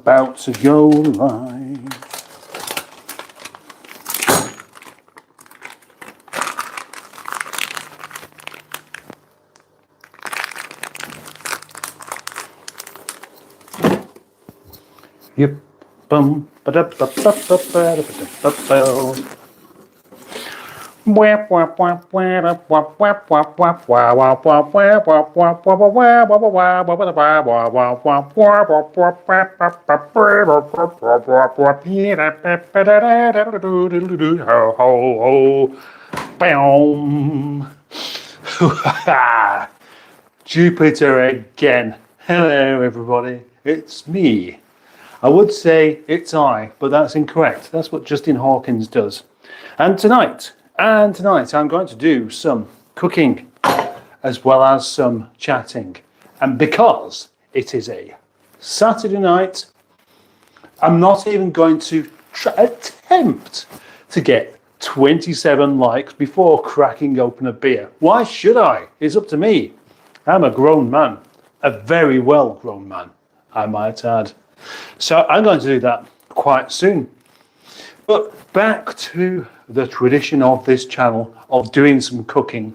about to go live. Yep. Bum ba da ba ba ba ba ba ba. Jupiter again. Hello everybody, it's me. I would say it's I, but that's incorrect. That's what Justin Hawkins does. And tonight I'm going to do some cooking as well as some chatting. And because it is a Saturday night, I'm not even going to attempt to get 27 likes before cracking open a beer. Why should I? It's up to me. I'm a grown man, a very well grown man, I might add. So I'm going to do that quite soon. But back to the tradition of this channel of doing some cooking.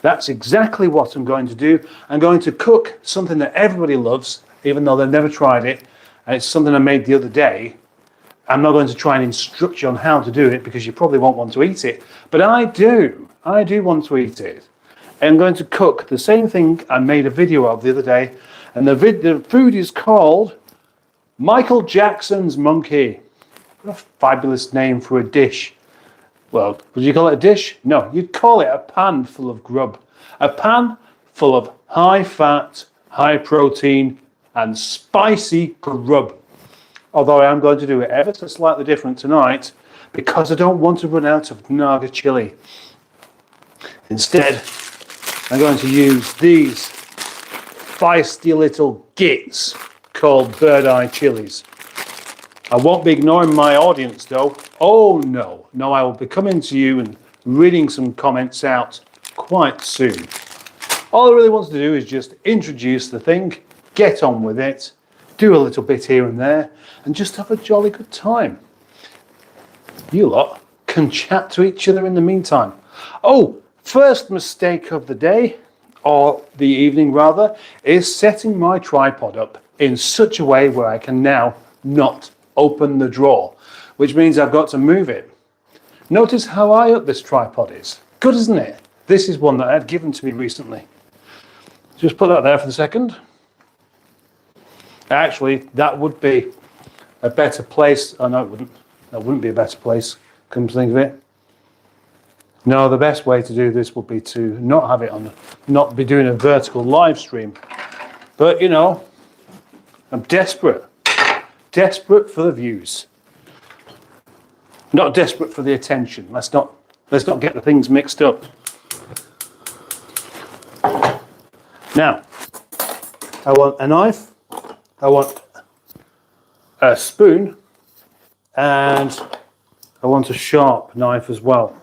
That's exactly what I'm going to do. I'm going to cook something that everybody loves, even though they've never tried it. And it's something I made the other day. I'm not going to try and instruct you on how to do it because you probably won't want to eat it. But I do want to eat it. I'm going to cook the same thing I made a video of the other day. And the food is called Michael Jackson's Monkey. What a fabulous name for a dish. Well, would you call it a dish? No, you'd call it a pan full of grub. A pan full of high fat, high protein, and spicy grub. Although I am going to do it ever so slightly different tonight because I don't want to run out of Naga chili. Instead, I'm going to use these feisty little gits called bird eye chilies. I won't be ignoring my audience though. Oh no, I will be coming to you and reading some comments out quite soon. All I really want to do is just introduce the thing, get on with it, do a little bit here and there, and just have a jolly good time. You lot can chat to each other in the meantime. Oh, first mistake of the day, or the evening rather, is setting my tripod up in such a way where I can now not open the drawer, which means I've got to move it. Notice how high up this tripod is. Good, isn't it? This is one that I had given to me recently. Just put that there for a second. Actually, that would be a better place. Oh no, it wouldn't. That wouldn't be a better place, come to think of it. No, the best way to do this would be to not have it on, not be doing a vertical live stream. But you know, I'm desperate for the views, not desperate for the attention. Let's not get the things mixed up. Now, I want a knife, I want a spoon, and I want a sharp knife as well.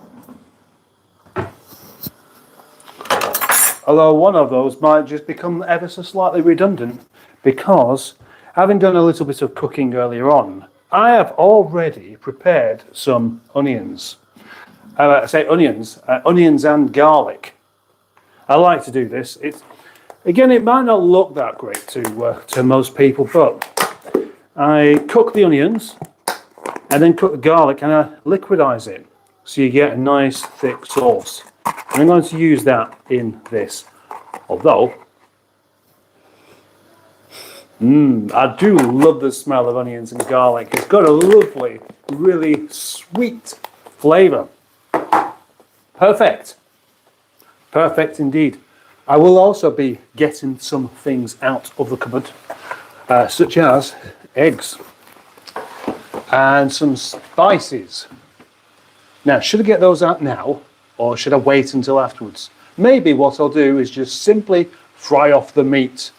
Although one of those might just become ever so slightly redundant because having done a little bit of cooking earlier on, I have already prepared some onions. I say onions, onions and garlic. I like to do this. Again, it might not look that great to most people, but I cook the onions and then cook the garlic and I liquidize it so you get a nice thick sauce. And I'm going to use that in this. Although, I do love the smell of onions and garlic. It's got a lovely, really sweet flavour. Perfect. Perfect indeed. I will also be getting some things out of the cupboard, such as eggs and some spices. Now, should I get those out now or should I wait until afterwards? Maybe what I'll do is just simply fry off the meat,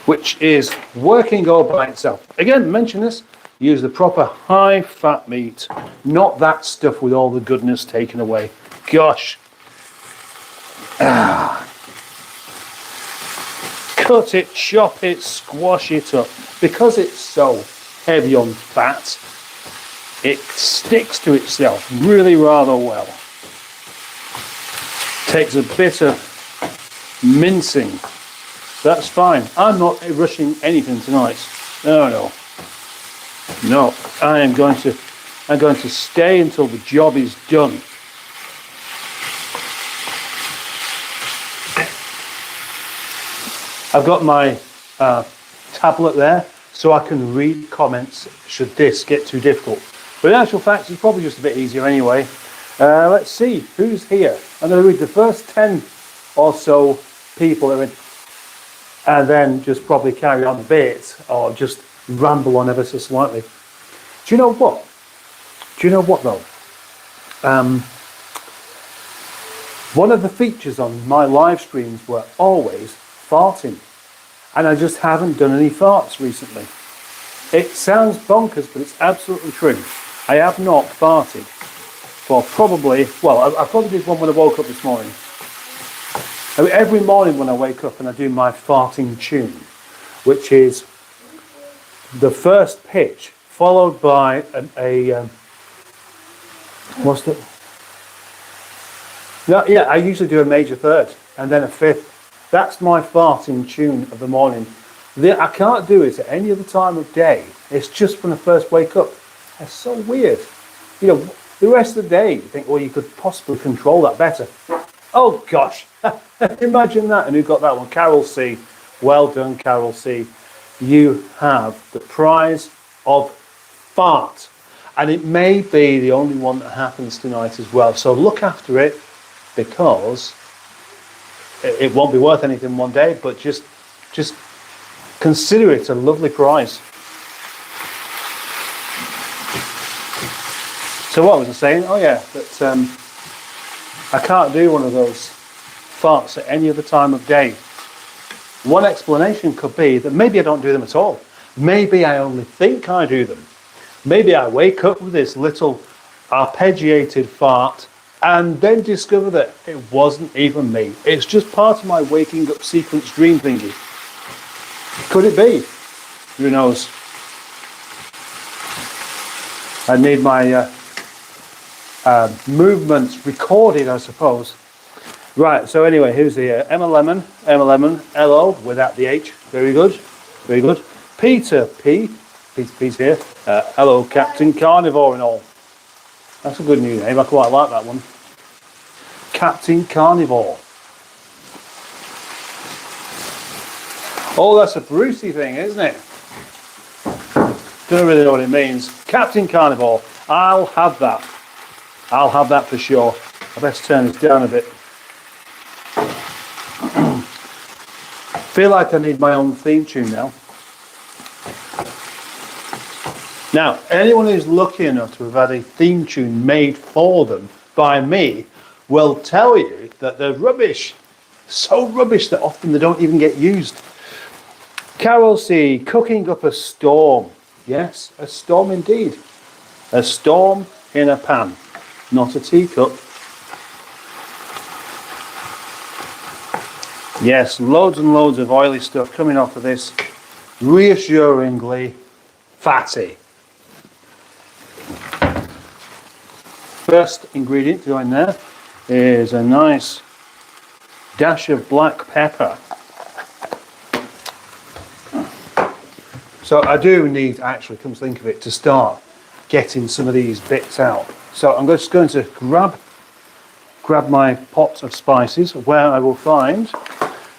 which is working all by itself. Again, mention this, use the proper high fat meat, not that stuff with all the goodness taken away. Gosh. cut it, chop it, squash it up. Because it's so heavy on fat, it sticks to itself really rather well. Takes a bit of mincing. That's fine. I'm not rushing anything tonight. No. I'm going to stay until the job is done. I've got my tablet there so I can read comments should this get too difficult. But in actual fact, it's probably just a bit easier anyway. Let's see who's here. I'm going to read the first 10 or so people that are in, and then just probably carry on a bit or just ramble on ever so slightly. Do you know what? Though? One of the features on my live streams were always farting, and I just haven't done any farts recently. It sounds bonkers, but it's absolutely true. I have not farted for probably, well, I probably did one when I woke up this morning. I mean, every morning when I wake up and I do my farting tune, which is the first pitch followed by what's it? No, yeah, I usually do a major third and then a fifth. That's my farting tune of the morning. I can't do it at any other time of day. It's just when I first wake up. It's so weird. You know, the rest of the day, you think, well, you could possibly control that better. Oh, gosh. Imagine that. And who got that one? Carol C. Well done, Carol C. You have the prize of fart. And it may be the only one that happens tonight as well. So look after it, because it won't be worth anything one day, but just consider it a lovely prize. So what was I saying? Oh yeah, that I can't do one of those farts at any other time of day. One explanation could be that maybe I don't do them at all. Maybe I only think I do them. Maybe I wake up with this little arpeggiated fart and then discover that it wasn't even me. It's just part of my waking up sequence dream thingy. Could it be? Who knows? I need my movements recorded, I suppose. Right, so anyway, who's here? Emma Lemon, L-O, without the H. Very good. Peter P. Peter's here. Hello, Captain Carnivore and all. That's a good new name. I quite like that one. Captain Carnivore. Oh, that's a Brucey thing, isn't it? Don't really know what it means. Captain Carnivore. I'll have that for sure. I best turn this down a bit. Feel like I need my own theme tune now. Now, anyone who's lucky enough to have had a theme tune made for them by me will tell you that they're rubbish. So rubbish that often they don't even get used. Carol C. Cooking up a storm. Yes, a storm indeed. A storm in a pan, not a teacup. Yes, loads and loads of oily stuff coming off of this. Reassuringly fatty. First ingredient to go in there is a nice dash of black pepper. So I do need, actually, come to think of it, to start getting some of these bits out. So I'm just going to grab my pot of spices, where I will find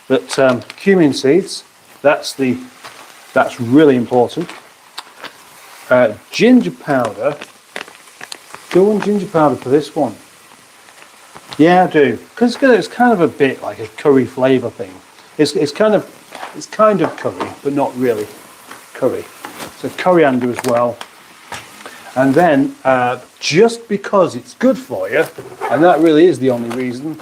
that cumin seeds. That's really important. Ginger powder. Do I want ginger powder for this one? Yeah, I do, because it's kind of a bit like a curry flavour thing. It's kind of curry, but not really curry. So coriander as well, and then just because it's good for you, and that really is the only reason,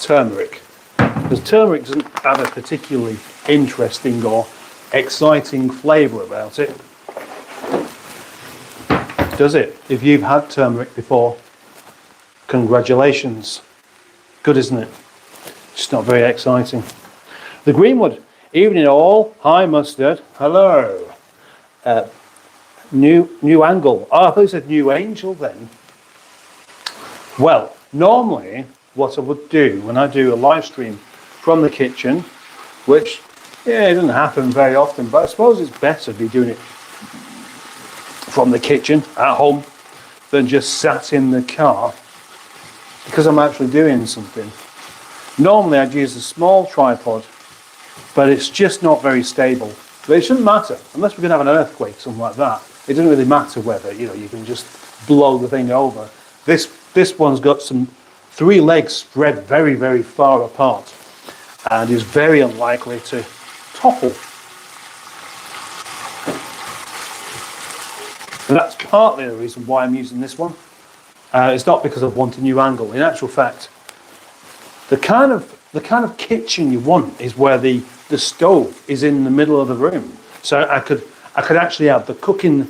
turmeric. Because turmeric doesn't have a particularly interesting or exciting flavour about it. Does it? If you've had turmeric before, congratulations. Good, isn't it? Just not very exciting. The greenwood Evening all. Hi Mustard. Hello. New angle. Oh, I thought you said new angel then. Well, normally what I would do when I do a live stream from the kitchen, which yeah, it doesn't happen very often, but I suppose it's better to be doing it from the kitchen at home than just sat in the car because I'm actually doing something. Normally I'd use a small tripod, but it's just not very stable. But it shouldn't matter unless we're going to have an earthquake, something like that. It doesn't really matter whether you can just blow the thing over. This one's got some 3 legs spread very, very far apart and is very unlikely to topple. And that's partly the reason why I'm using this one. It's not because I want a new angle. In actual fact, the kind of kitchen you want is where the stove is in the middle of the room. So I could actually have the cooking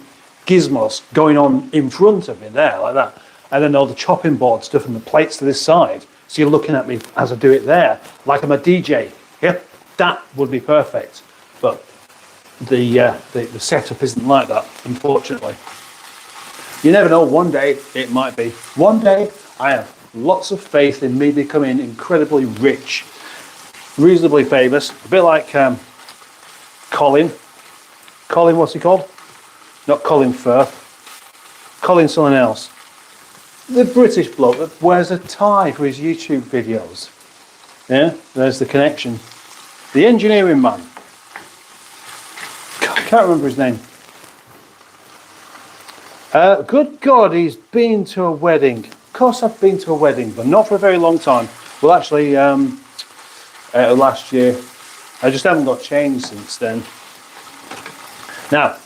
gizmos going on in front of me there like that, and then all the chopping board stuff and the plates to this side. So you're looking at me as I do it there, like I'm a DJ. Yeah, that would be perfect. But the setup isn't like that, unfortunately. You never know, one day it might be. One day I have lots of faith in me becoming incredibly rich, reasonably famous, a bit like Colin, what's he called? Not Colin Firth, Colin something else. The British bloke that wears a tie for his YouTube videos. Yeah, there's the connection. The engineering man. Can't remember his name. Good God, he's been to a wedding. Of course I've been to a wedding, but not for a very long time. Well, actually, last year. I just haven't got changed since then. Now,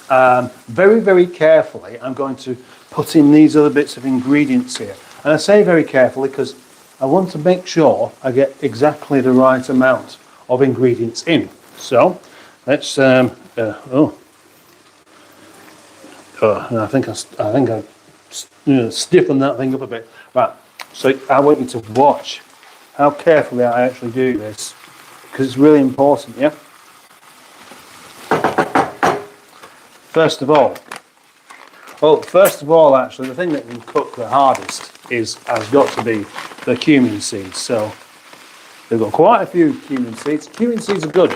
very, very carefully, I'm going to put in these other bits of ingredients here. And I say very carefully because I want to make sure I get exactly the right amount of ingredients in. So, let's, I think I stiffen that thing up a bit. Right, so I want you to watch how carefully I actually do this, because it's really important, yeah? First of all, actually, the thing that can cook the hardest has got to be the cumin seeds. So they've got quite a few cumin seeds. Cumin seeds are good.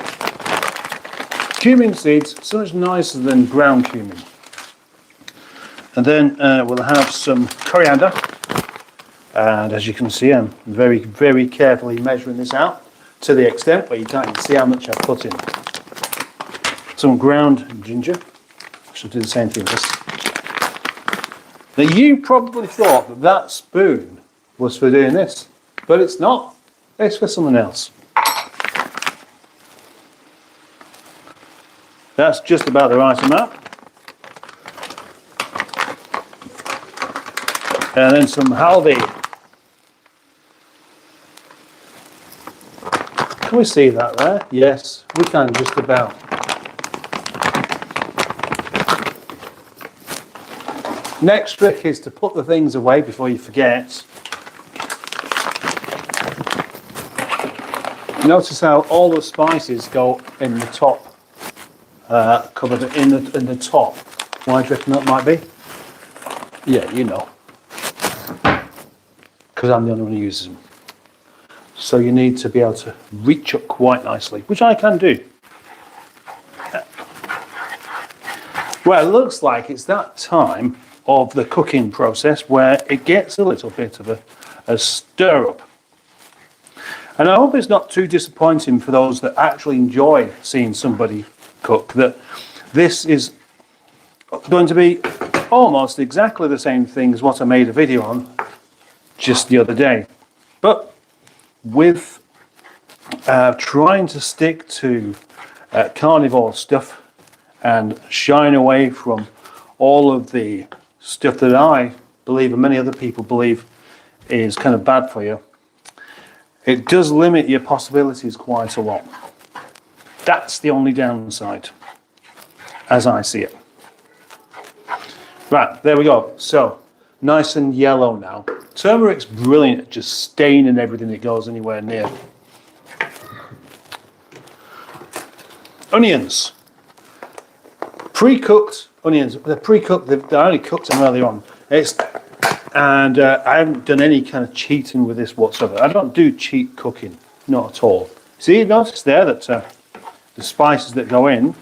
Cumin seeds, so much nicer than ground cumin. And then we'll have some coriander. And as you can see, I'm very, very carefully measuring this out to the extent where you can't even see how much I've put in. Some ground ginger. I should do the same thing with this. Now you probably thought that spoon was for doing this, but it's not. It's for something else. That's just about the right amount. And then some haldi. Can we see that there? Yes, we can just about. Next trick is to put the things away before you forget. Notice how all the spices go in the top, covered in the top. Why do you reckon that might be? Yeah, you know. Because I'm the only one who uses them. So you need to be able to reach up quite nicely, which I can do. Well, it looks like it's that time of the cooking process where it gets a little bit of a stir up. And I hope it's not too disappointing for those that actually enjoy seeing somebody cook, that this is going to be almost exactly the same thing as what I made a video on just the other day. But with trying to stick to carnivore stuff and shying away from all of the stuff that I believe and many other people believe is kind of bad for you, it does limit your possibilities quite a lot. That's the only downside, as I see it. Right, there we go. So, nice and yellow now. Turmeric's brilliant at just staining everything that goes anywhere near. onions. Pre-cooked onions. They're pre-cooked. They're only cooked them earlier on. I haven't done any kind of cheating with this whatsoever. I don't do cheat cooking, not at all. See, you notice there that the spices that go in,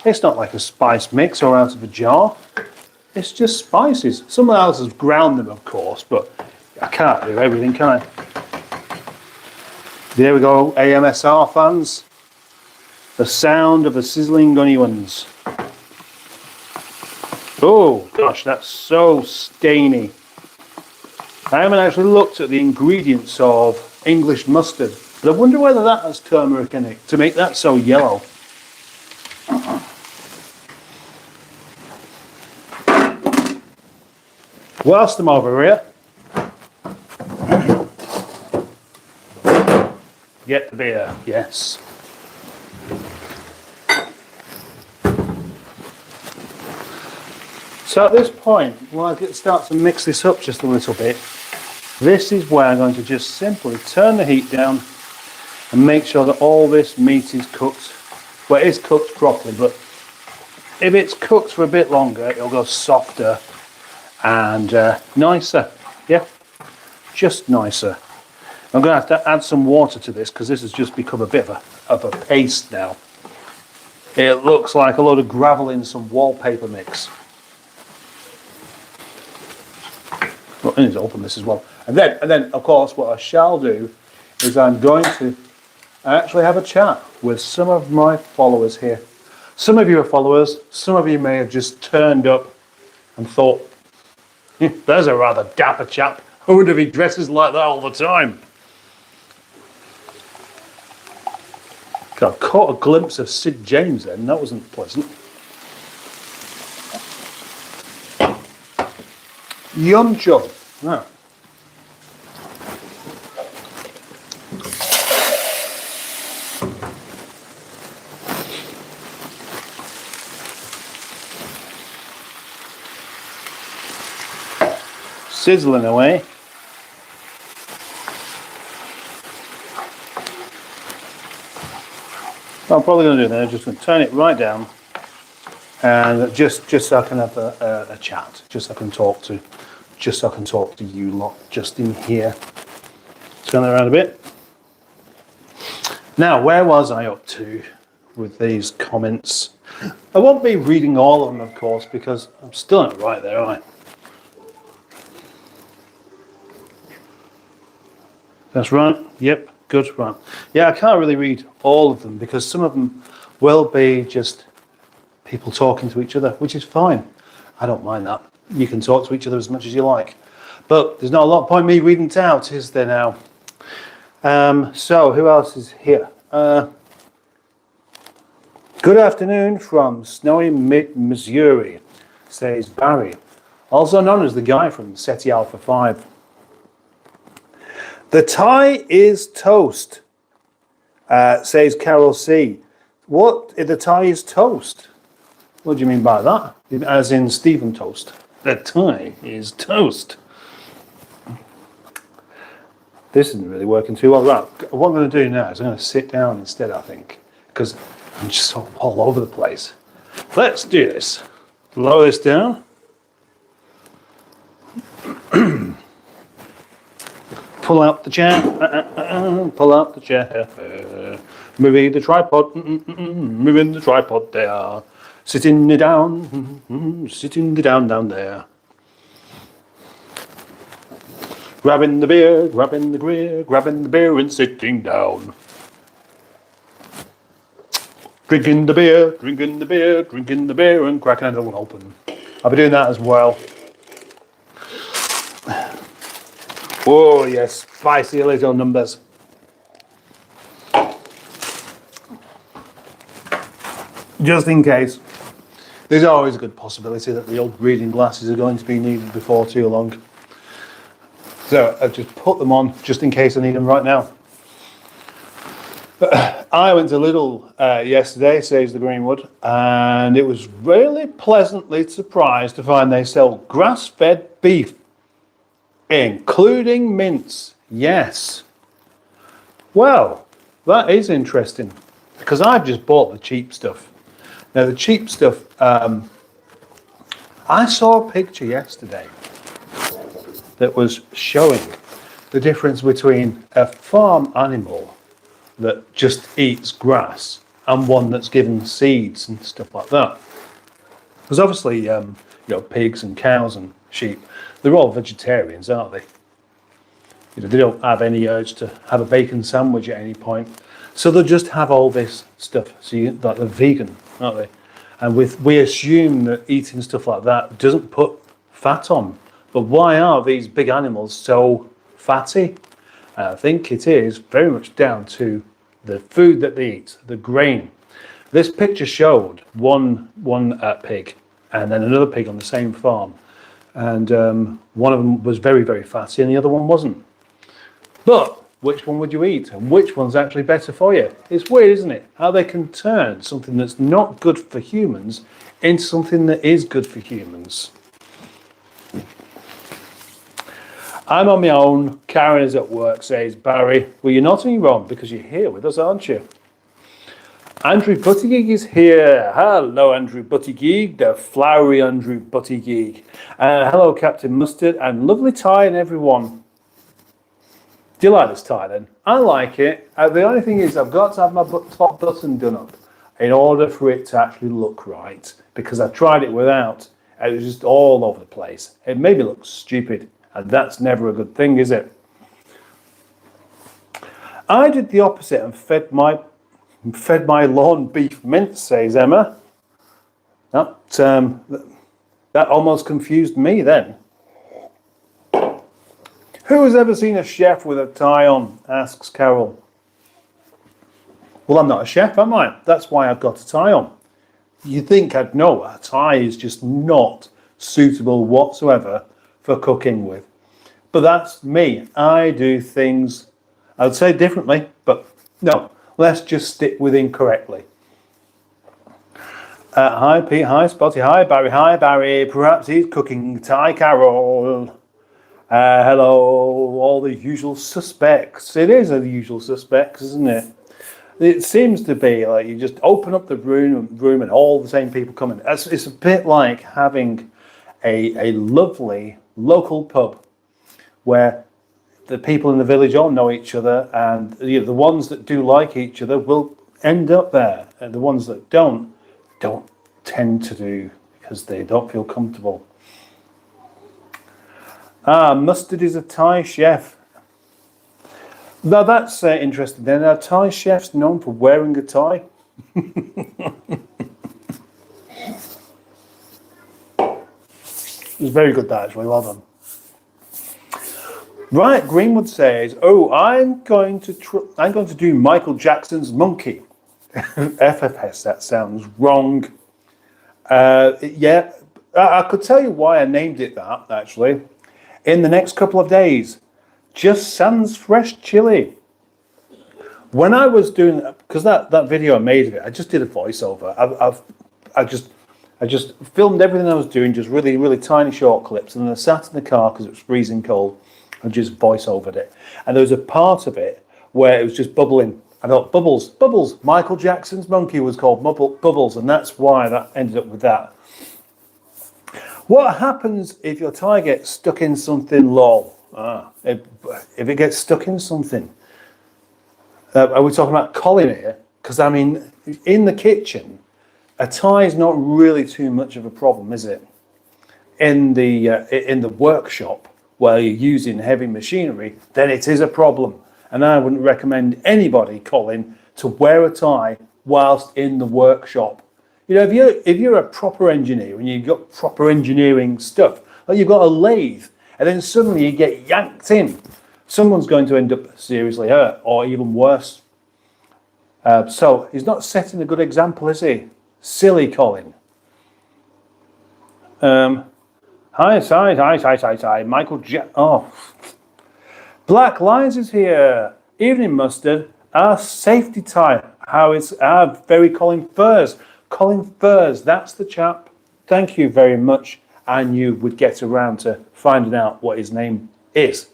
it's not like a spice mix or out of a jar. It's just spices. Someone else has ground them, of course, but I can't do everything, can I? There we go, AMSR fans. The sound of the sizzling onions. Oh gosh, that's so stainy. I haven't actually looked at the ingredients of English mustard, but I wonder whether that has turmeric in it to make that so yellow. Whilst I'm over here, get the beer, yes. So at this point, when I start to mix this up just a little bit, this is where I'm going to just simply turn the heat down and make sure that all this meat is cooked. Well, it is cooked properly, but if it's cooked for a bit longer, it'll go softer and nicer. Yeah, just nicer. I'm going to have to add some water to this because this has just become a bit of a paste now. It looks like a load of gravel in some wallpaper mix. Well, I need to open this as well. And then, of course, what I shall do is I'm going to actually have a chat with some of my followers here. Some of you are followers, some of you may have just turned up and thought, there's a rather dapper chap. I wonder if he dresses like that all the time. I caught a glimpse of Sid James then, that wasn't pleasant. Yum chum. Now, sizzling away. What I'm probably going to do then is just going to turn it right down, and just so I can have a chat, just so I can talk to you lot just in here. Turn that around a bit. Now, where was I up to with these comments? I won't be reading all of them, of course, because I'm still not right there, am I? That's right. Yep. Good. Right. Yeah, I can't really read all of them because some of them will be just people talking to each other, which is fine. I don't mind that. You can talk to each other as much as you like. But there's not a lot of point me reading it out, is there now? So, who else is here? Good afternoon from snowy mid-Missouri, says Barry, also known as the guy from SETI Alpha 5. The tie is toast, says Carol C. What? The tie is toast? What do you mean by that? As in Stephen Toast. The tie is toast. This isn't really working too well. Right, what I'm going to do now is I'm going to sit down instead, I think, because I'm just sort of all over the place. Let's do this. Lower this down. Pull out the chair. Pull out the chair. Moving the tripod. Moving the tripod there. Sitting down. Sitting down there. Grabbing the beer, grabbing the beer, grabbing the beer and sitting down. Drinking the beer, drinking the beer, drinking the beer and cracking another one open. I'll be doing that as well. Oh yes, spicy little numbers. Just in case. There's always a good possibility that the old reading glasses are going to be needed before too long. So I've just put them on just in case I need them right now. But I went to Lidl yesterday, says the Greenwood, and it was really pleasantly surprised to find they sell grass-fed beef, including mince. Yes. Well, that is interesting. because I've just bought the cheap stuff. Now the cheap stuff, I saw a picture yesterday that was showing the difference between a farm animal that just eats grass and one that's given seeds and stuff like that. Because obviously, pigs and cows and sheep, they're all vegetarians, aren't they? They don't have any urge to have a bacon sandwich at any point. So they'll just have all this stuff. So like they're vegan, aren't they? And we assume that eating stuff like that doesn't put fat on. But why are these big animals so fatty? I think it is very much down to the food that they eat, the grain. This picture showed one pig and then another pig on the same farm. And one of them was very, very fatty and the other one wasn't. But which one would you eat? And which one's actually better for you? It's weird, isn't it? How they can turn something that's not good for humans into something that is good for humans. I'm on my own. Karen is at work, says Barry. Well, you're not only wrong because you're here with us, aren't you? Andrew Buttigieg is here. Hello, Andrew Buttigieg, the flowery Andrew Buttigieg. Hello, Captain Mustard, and lovely tie and everyone. Do you like this tie then? I like it. The only thing is I've got to have my top button done up in order for it to actually look right, because I tried it without and it was just all over the place. It made me look stupid, and that's never a good thing, is it? I did the opposite and fed my lawn beef mince, says Emma. That almost confused me then. Who has ever seen a chef with a tie on? Asks Carol. Well, I'm not a chef, am I? That's why I've got a tie on. You'd think I'd know a tie is just not suitable whatsoever for cooking with. But that's me. I do things, I would say differently, but no, let's just stick with incorrectly. Hi Pete, hi Spotty, hi Barry, perhaps he's cooking Thai Carol. Hello, all the usual suspects. It is the usual suspects, isn't it? It seems to be like you just open up the room and all the same people come in. It's a bit like having a lovely local pub where the people in the village all know each other, and the ones that do like each other will end up there, and the ones that don't tend to do because they don't feel comfortable. Mustard is a Thai chef. Now that's interesting. Then are Thai chefs known for wearing a tie? It's very good, that actually. Well done. Right, Greenwood says, "Oh, I'm going to do Michael Jackson's Monkey." FFS. That sounds wrong. Yeah, I could tell you why I named it that actually. In the next couple of days, just sans fresh chili. When I was doing, because that video I made of it, I just did a voiceover. I just filmed everything I was doing, just really, really tiny short clips, and then I sat in the car because it was freezing cold and just voiceovered it. And there was a part of it where it was just bubbling. I thought, Bubbles. Michael Jackson's Monkey was called Bubbles, and that's why that ended up with that. What happens if your tie gets stuck in something, lol? If it gets stuck in something. Are we talking about Colin here? Because, I mean, in the kitchen, a tie is not really too much of a problem, is it? In the workshop, where you're using heavy machinery, then it is a problem. And I wouldn't recommend anybody, Colin, to wear a tie whilst in the workshop. You know, if you're a proper engineer and you've got proper engineering stuff, like you've got a lathe, and then suddenly you get yanked in, someone's going to end up seriously hurt, or even worse. So he's not setting a good example, is he? Silly Colin. Hi. Michael Black Lions is here. Evening, Mustard. Our safety tie. How is our very Colin Furs? Colin Furs, that's the chap. Thank you very much. I knew we'd get around to finding out what his name is.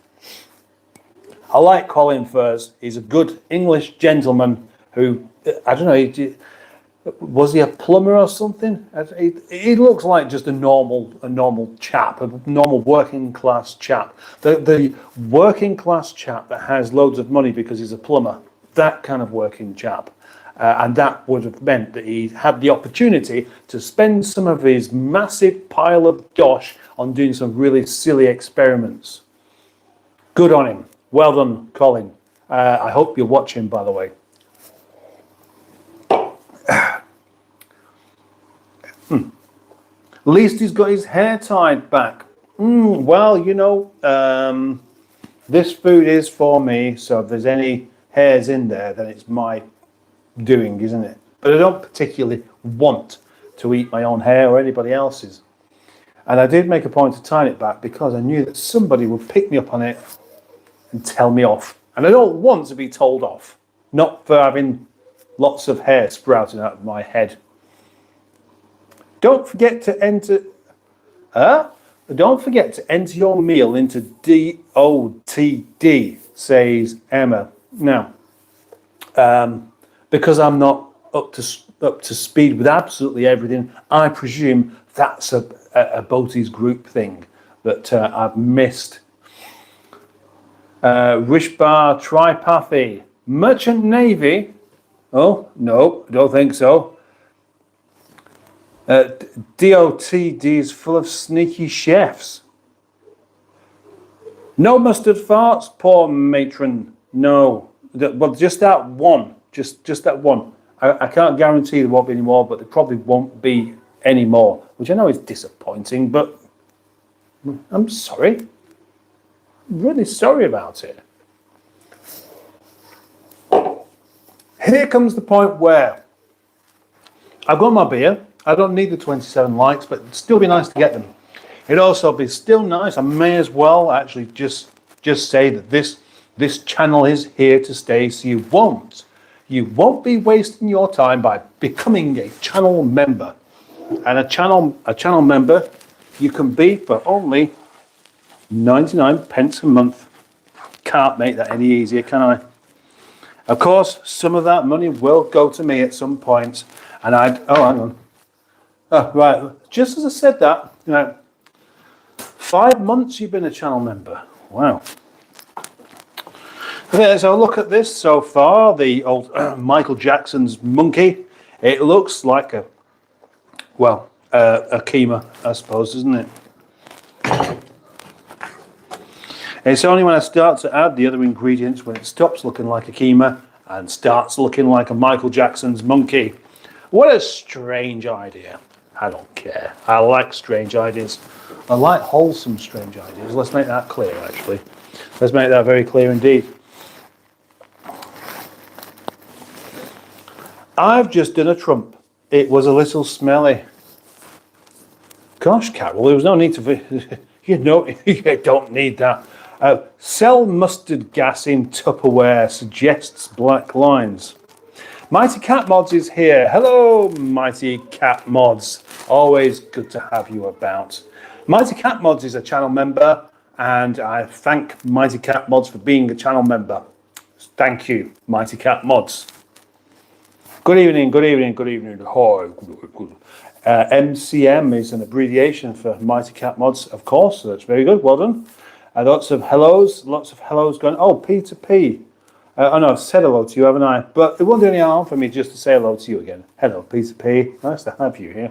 I like Colin Furs. He's a good English gentleman who, I don't know, was he a plumber or something? He looks like just a normal chap, a normal working class chap. The working class chap that has loads of money because he's a plumber. That kind of working chap. And that would have meant that he had the opportunity to spend some of his massive pile of dosh on doing some really silly experiments. Good on him. Well done, Colin. I hope you're watching, by the way. At least he's got his hair tied back. Well, you know, this food is for me, so if there's any hairs in there, then it's my doing, isn't it? But I don't particularly want to eat my own hair or anybody else's. And I did make a point to tie it back because I knew that somebody would pick me up on it and tell me off. And I don't want to be told off. Not for having lots of hair sprouting out of my head. Don't forget to enter... Don't forget to enter your meal into DOTD, says Emma. Now, because I'm not up to speed with absolutely everything, I presume that's a Boaties group thing that I've missed. Rishbar Tripathy, Merchant Navy. Oh, no, I don't think so. DOTD is full of sneaky chefs. No mustard farts, poor matron. No. Well, just that one. Just that one. I can't guarantee there won't be any more, but there probably won't be any more, which I know is disappointing, but I'm sorry. I'm really sorry about it. Here comes the point where I've got my beer. I don't need the 27 likes, but it'd still be nice to get them. It'd also be still nice. I may as well actually just say that this channel is here to stay, so you won't be wasting your time by becoming a channel member. And a channel member you can be for only 99 pence a month. Can't make that any easier, can I? Of course, some of that money will go to me at some point, and hang on. Oh, right. Just as I said that, 5 months you've been a channel member. Wow. Okay, let's have a look at this so far. The old Michael Jackson's monkey. It looks like a keema, I suppose, isn't it? It's only when I start to add the other ingredients when it stops looking like a keema and starts looking like a Michael Jackson's monkey. What a strange idea. I don't care. I like strange ideas. I like wholesome strange ideas. Let's make that clear, actually. Let's make that very clear indeed. I've just done a Trump. It was a little smelly. Gosh, Carol, there was no need to... you don't need that. Sell mustard gas in Tupperware, suggests black lines. Mighty Cat Mods is here. Hello, Mighty Cat Mods. Always good to have you about. Mighty Cat Mods is a channel member, and I thank Mighty Cat Mods for being a channel member. Thank you, Mighty Cat Mods. Good evening, good evening, good evening. Hi, good. MCM is an abbreviation for Mighty Cat Mods, of course, so that's very good. Well done. Lots of hellos going. Oh, Peter P. Oh no, I've said hello to you, haven't I? But it won't do any harm for me just to say hello to you again. Hello, Peter P. Nice to have you here.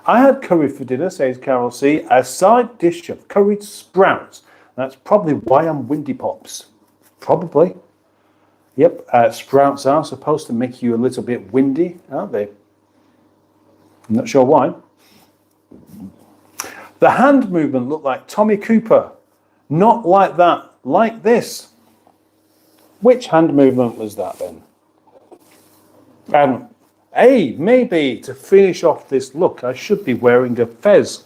I had curry for dinner, says Carol C. A side dish of curried sprouts. That's probably why I'm windy pops. Probably. Yep, sprouts are supposed to make you a little bit windy, aren't they? I'm not sure why. The hand movement looked like Tommy Cooper. Not like that, like this. Which hand movement was that then? Hey, maybe to finish off this look, I should be wearing a fez.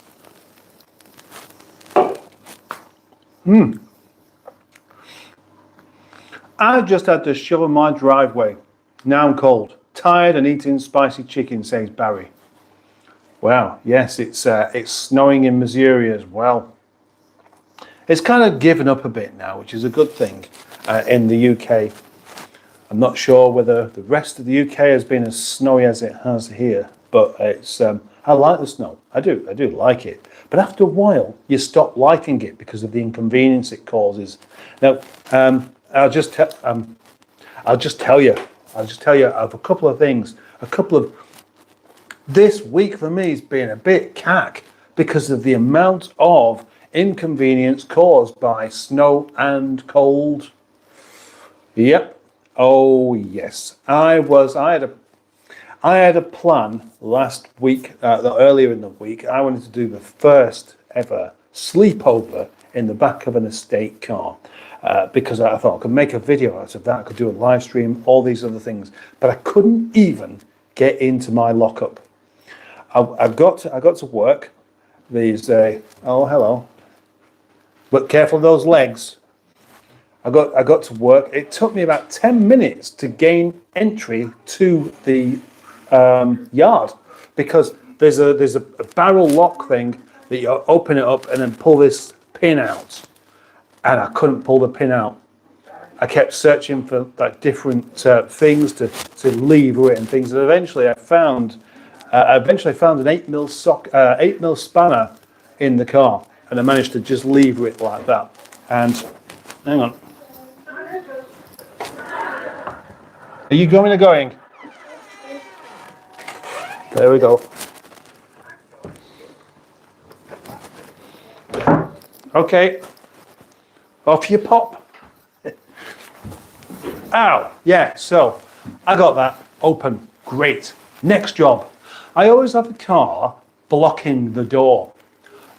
I just had to shovel my driveway. Now I'm cold, tired and eating spicy chicken, says Barry. Wow, yes, it's snowing in Missouri as well. It's kind of given up a bit now, which is a good thing in the UK. I'm not sure whether the rest of the UK has been as snowy as it has here, but it's I like the snow. I do like it. But after a while, you stop liking it because of the inconvenience it causes. Now, I'll just tell you of a couple of things. This week for me has been a bit cack because of the amount of inconvenience caused by snow and cold. Yep. Oh yes, I had a plan last week, earlier in the week. I wanted to do the first ever sleepover in the back of an estate car because I thought I could make a video out of that. I could do a live stream, all these other things, but I couldn't even get into my lockup. I got to work. These oh hello, but careful of those legs. I got to work. It took me about 10 minutes to gain entry to the yard because there's a barrel lock thing that you open it up and then pull this pin out, and I couldn't pull the pin out. I kept searching for like different things to lever it and things, and eventually I found an 8mm spanner in the car, and I managed to just lever it like that. And hang on. Are you going or going? There we go. Okay. Off you pop. Ow. Yeah, so I got that open. Great. Next job. I always have the car blocking the door.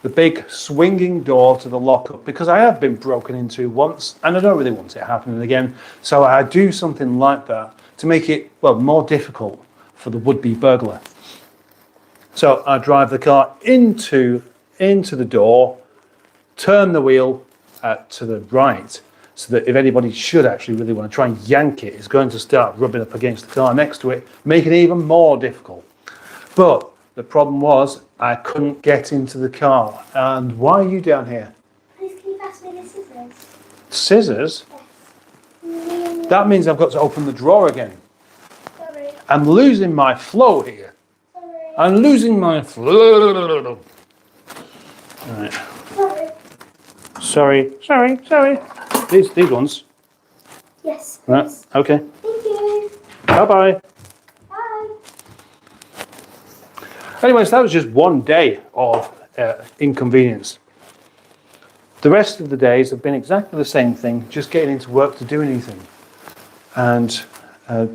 The big swinging door to the lockup, because I have been broken into once and I don't really want it happening again. So I do something like that to make it, well, more difficult for the would-be burglar. So I drive the car into the door, turn the wheel to the right, so that if anybody should actually really want to try and yank it, it's going to start rubbing up against the car next to it, making it even more difficult. But the problem was I couldn't get into the car. And why are you down here? Please, can you pass me the scissors? Scissors? Yes. That means I've got to open the drawer again. Sorry. I'm losing my flow here. Sorry. I'm losing my flow. Right. Sorry. These ones. Yes. Right. Please. Okay. Thank you. Bye-bye. Bye. Anyways, that was just one day of inconvenience. The rest of the days have been exactly the same thing, just getting into work to do anything. And I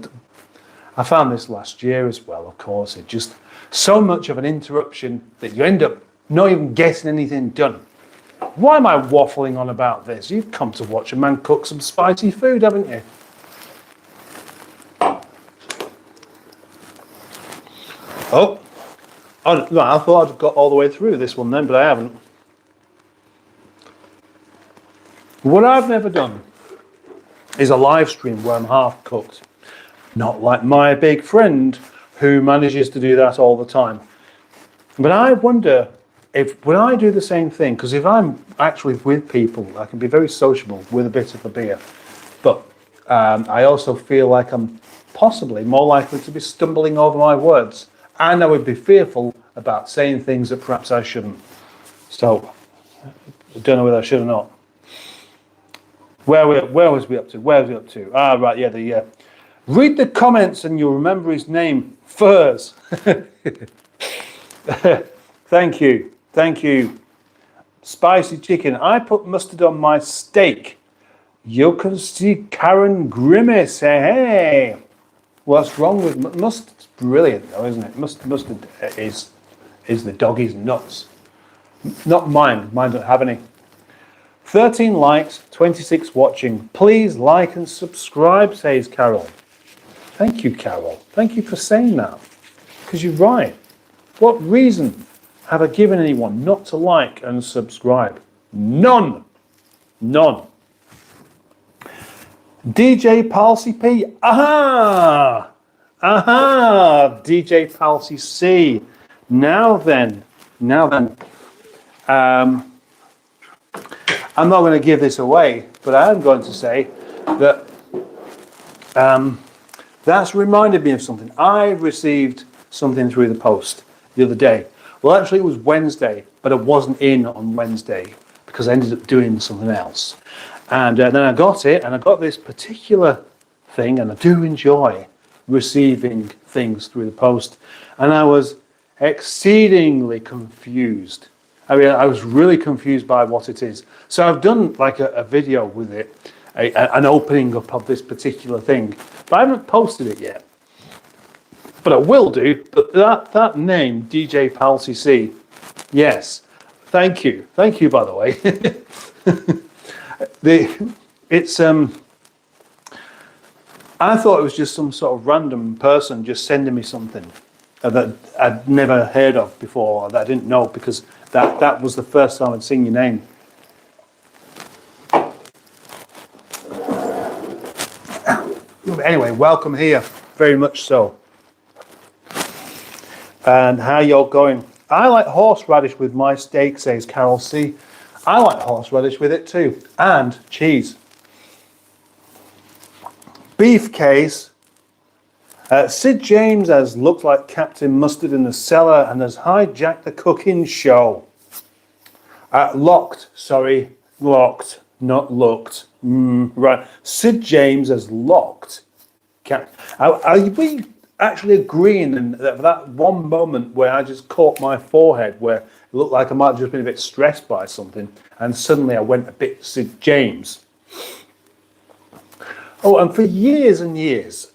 found this last year as well, of course. It just so much of an interruption that you end up not even getting anything done. Why am I waffling on about this? You've come to watch a man cook some spicy food, haven't you? Oh, no, I thought I'd got all the way through this one then, but I haven't. What I've never done is a live stream where I'm half cooked. Not like my big friend who manages to do that all the time. But I wonder if, when I do the same thing, because if I'm actually with people, I can be very sociable with a bit of a beer. But I also feel like I'm possibly more likely to be stumbling over my words. And I would be fearful about saying things that perhaps I shouldn't. So, I don't know whether I should or not. Where was we up to? Ah, right, yeah, read the comments and you'll remember his name, Furs. Thank you. Spicy chicken. I put mustard on my steak. You can see Karen Grimace. Hey. What's wrong with mustard's brilliant though, isn't it? Mustard is the doggy's nuts. Not mine. Mine don't have any. 13 likes, 26 watching. Please like and subscribe, says Carol. Thank you, Carol. Thank you for saying that. Because you're right. What reason have I given anyone not to like and subscribe? None. DJ Palsy P. Aha! DJ Palsy C. Now then. I'm not going to give this away, but I am going to say that That's reminded me of something. I received something through the post the other day. Well, actually, it was Wednesday, but I wasn't in on Wednesday because I ended up doing something else. And then I got it, and I got this particular thing, and I do enjoy receiving things through the post. And I was exceedingly confused. I mean, I was really confused by what it is. So I've done like a video with it, an opening up of this particular thing, but I haven't posted it yet. But I will do. But that name, DJ Pal CC, yes, thank you, by the way. I thought it was just some sort of random person just sending me something that I'd never heard of before, or that I didn't know, because that was the first time I'd seen your name. Anyway, welcome here, very much so. And how you're going? I like horseradish with my steak, says Carol C. I like horseradish with it too, and cheese. Beef case. Sid James has looked like Captain Mustard in the cellar and has hijacked the cooking show. Locked, not looked. Right. Sid James has locked. Are we actually agreeing that one moment where I just caught my forehead, where it looked like I might have just been a bit stressed by something, and suddenly I went a bit Sid James? Oh, and for years and years,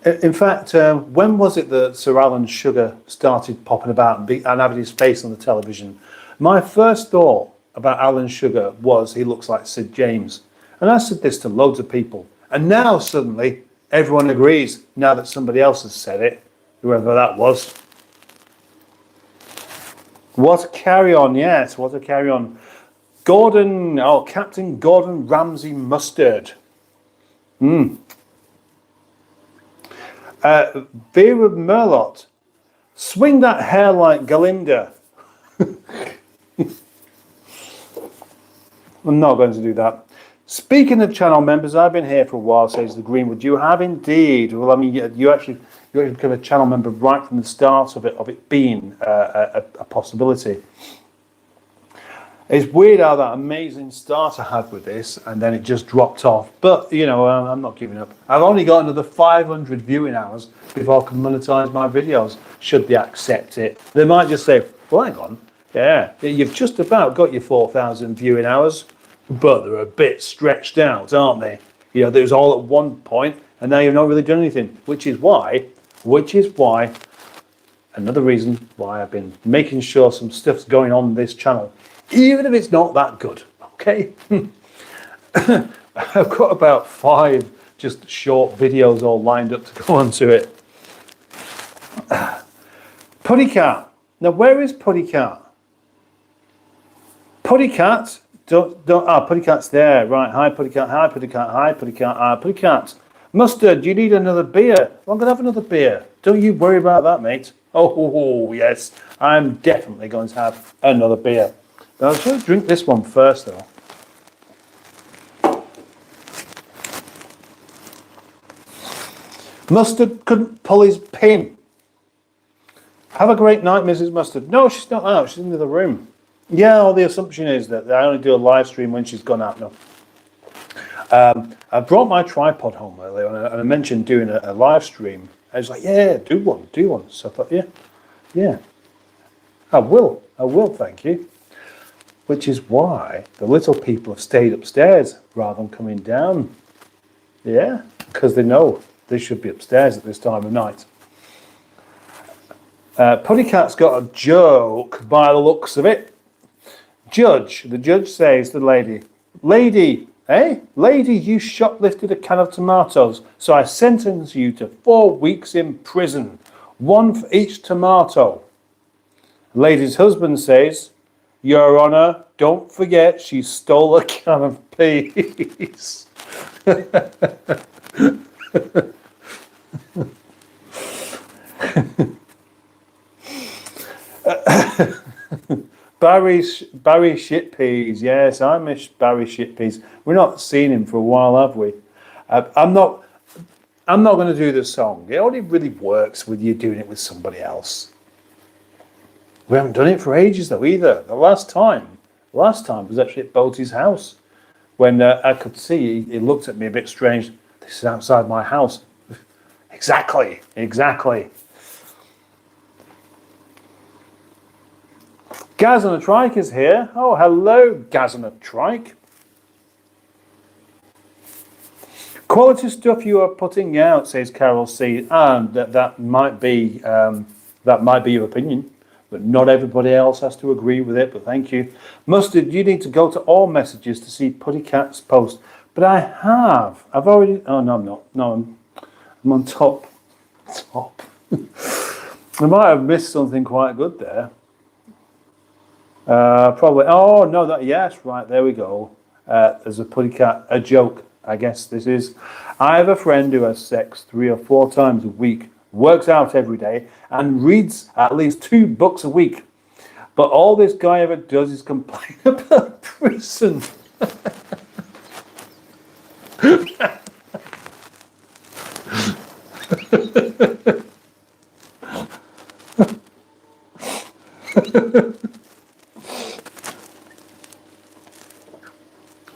in fact, when was it that Sir Alan Sugar started popping about and having his face on the television? My first thought about Alan Sugar was he looks like Sid James. And I said this to loads of people. And now suddenly everyone agrees, now that somebody else has said it, whoever that was. What a carry on, yes, what a carry on. Captain Gordon Ramsay Mustard. Vera Merlot, swing that hair like Galinda. I'm not going to do that. Speaking of channel members, I've been here for a while, says the Greenwood. You have indeed. Well, I mean, you actually become a channel member right from the start of it being a possibility. It's weird how that amazing start I had with this, and then it just dropped off. But, you know, I'm not giving up. I've only got another 500 viewing hours before I can monetize my videos, should they accept it. They might just say, well, hang on, yeah, you've just about got your 4,000 viewing hours, but they're a bit stretched out, aren't they? You know, there was all at one point, and now you've not really done anything, which is why, another reason why I've been making sure some stuff's going on this channel, even if it's not that good, okay? I've got about 5 just short videos all lined up to go onto it. Puddycat. Now, where is Puddycat? Puddycat? Puddycat's there. Right, hi Puddycat, hi Puddycat, hi Puddycat, Puddycat. Mustard, do you need another beer? Well, I'm going to have another beer. Don't you worry about that, mate. Oh, yes, I'm definitely going to have another beer. But I'll just drink this one first, though. Mustard couldn't pull his pin. Have a great night, Mrs. Mustard. No, she's not out. She's in the other room. Yeah, well, the assumption is that I only do a live stream when she's gone out. No. I brought my tripod home earlier, and I mentioned doing a live stream. I was like, yeah, do one. So I thought, yeah, I will, thank you. Which is why the little people have stayed upstairs rather than coming down. Yeah, because they know they should be upstairs at this time of night. Puddycat's got a joke by the looks of it. The judge says to the lady, you shoplifted a can of tomatoes, so I sentence you to 4 weeks in prison, 1 for each tomato. The lady's husband says, Your Honour, don't forget she stole a can of peas. Barry Shitpeas, yes, I miss Barry Shitpeas. We're not seen him for a while, have we? I'm not. I'm not going to do the song. It only really works with you doing it with somebody else. We haven't done it for ages though either. The last time was actually at Boaty's house when I could see he looked at me a bit strange. This is outside my house. Exactly. Gaz on a Trike is here. Oh, hello, Gaz on a Trike. Quality stuff you are putting out, says Carol C. And that might be your opinion, but not everybody else has to agree with it. But thank you, Mustard. You need to go to all messages to see Putty Cat's post. But I have. I've already. Oh no, I'm not. No, I'm on top. I might have missed something quite good there. Probably. Oh no, that yes, right there we go. There's a Putty Cat, a joke. I guess this is. I have a friend who has sex 3 or 4 times a week, works out every day, and reads at least 2 books a week. But all this guy ever does is complain about prison.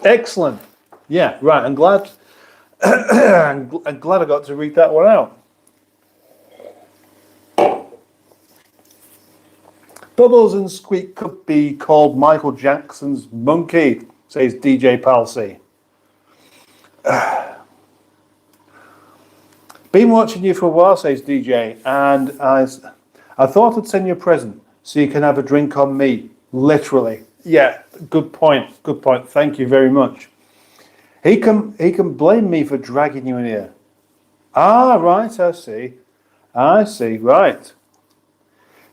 Excellent. Yeah, right. I'm glad. I'm glad I got to read that one out. Bubbles and Squeak could be called Michael Jackson's monkey, says DJ Palsy. Been watching you for a while, says DJ, and I thought I'd send you a present so you can have a drink on me. Literally. Yeah, good point. Good point. Thank you very much. He can blame me for dragging you in here. Ah, right, I see. Right.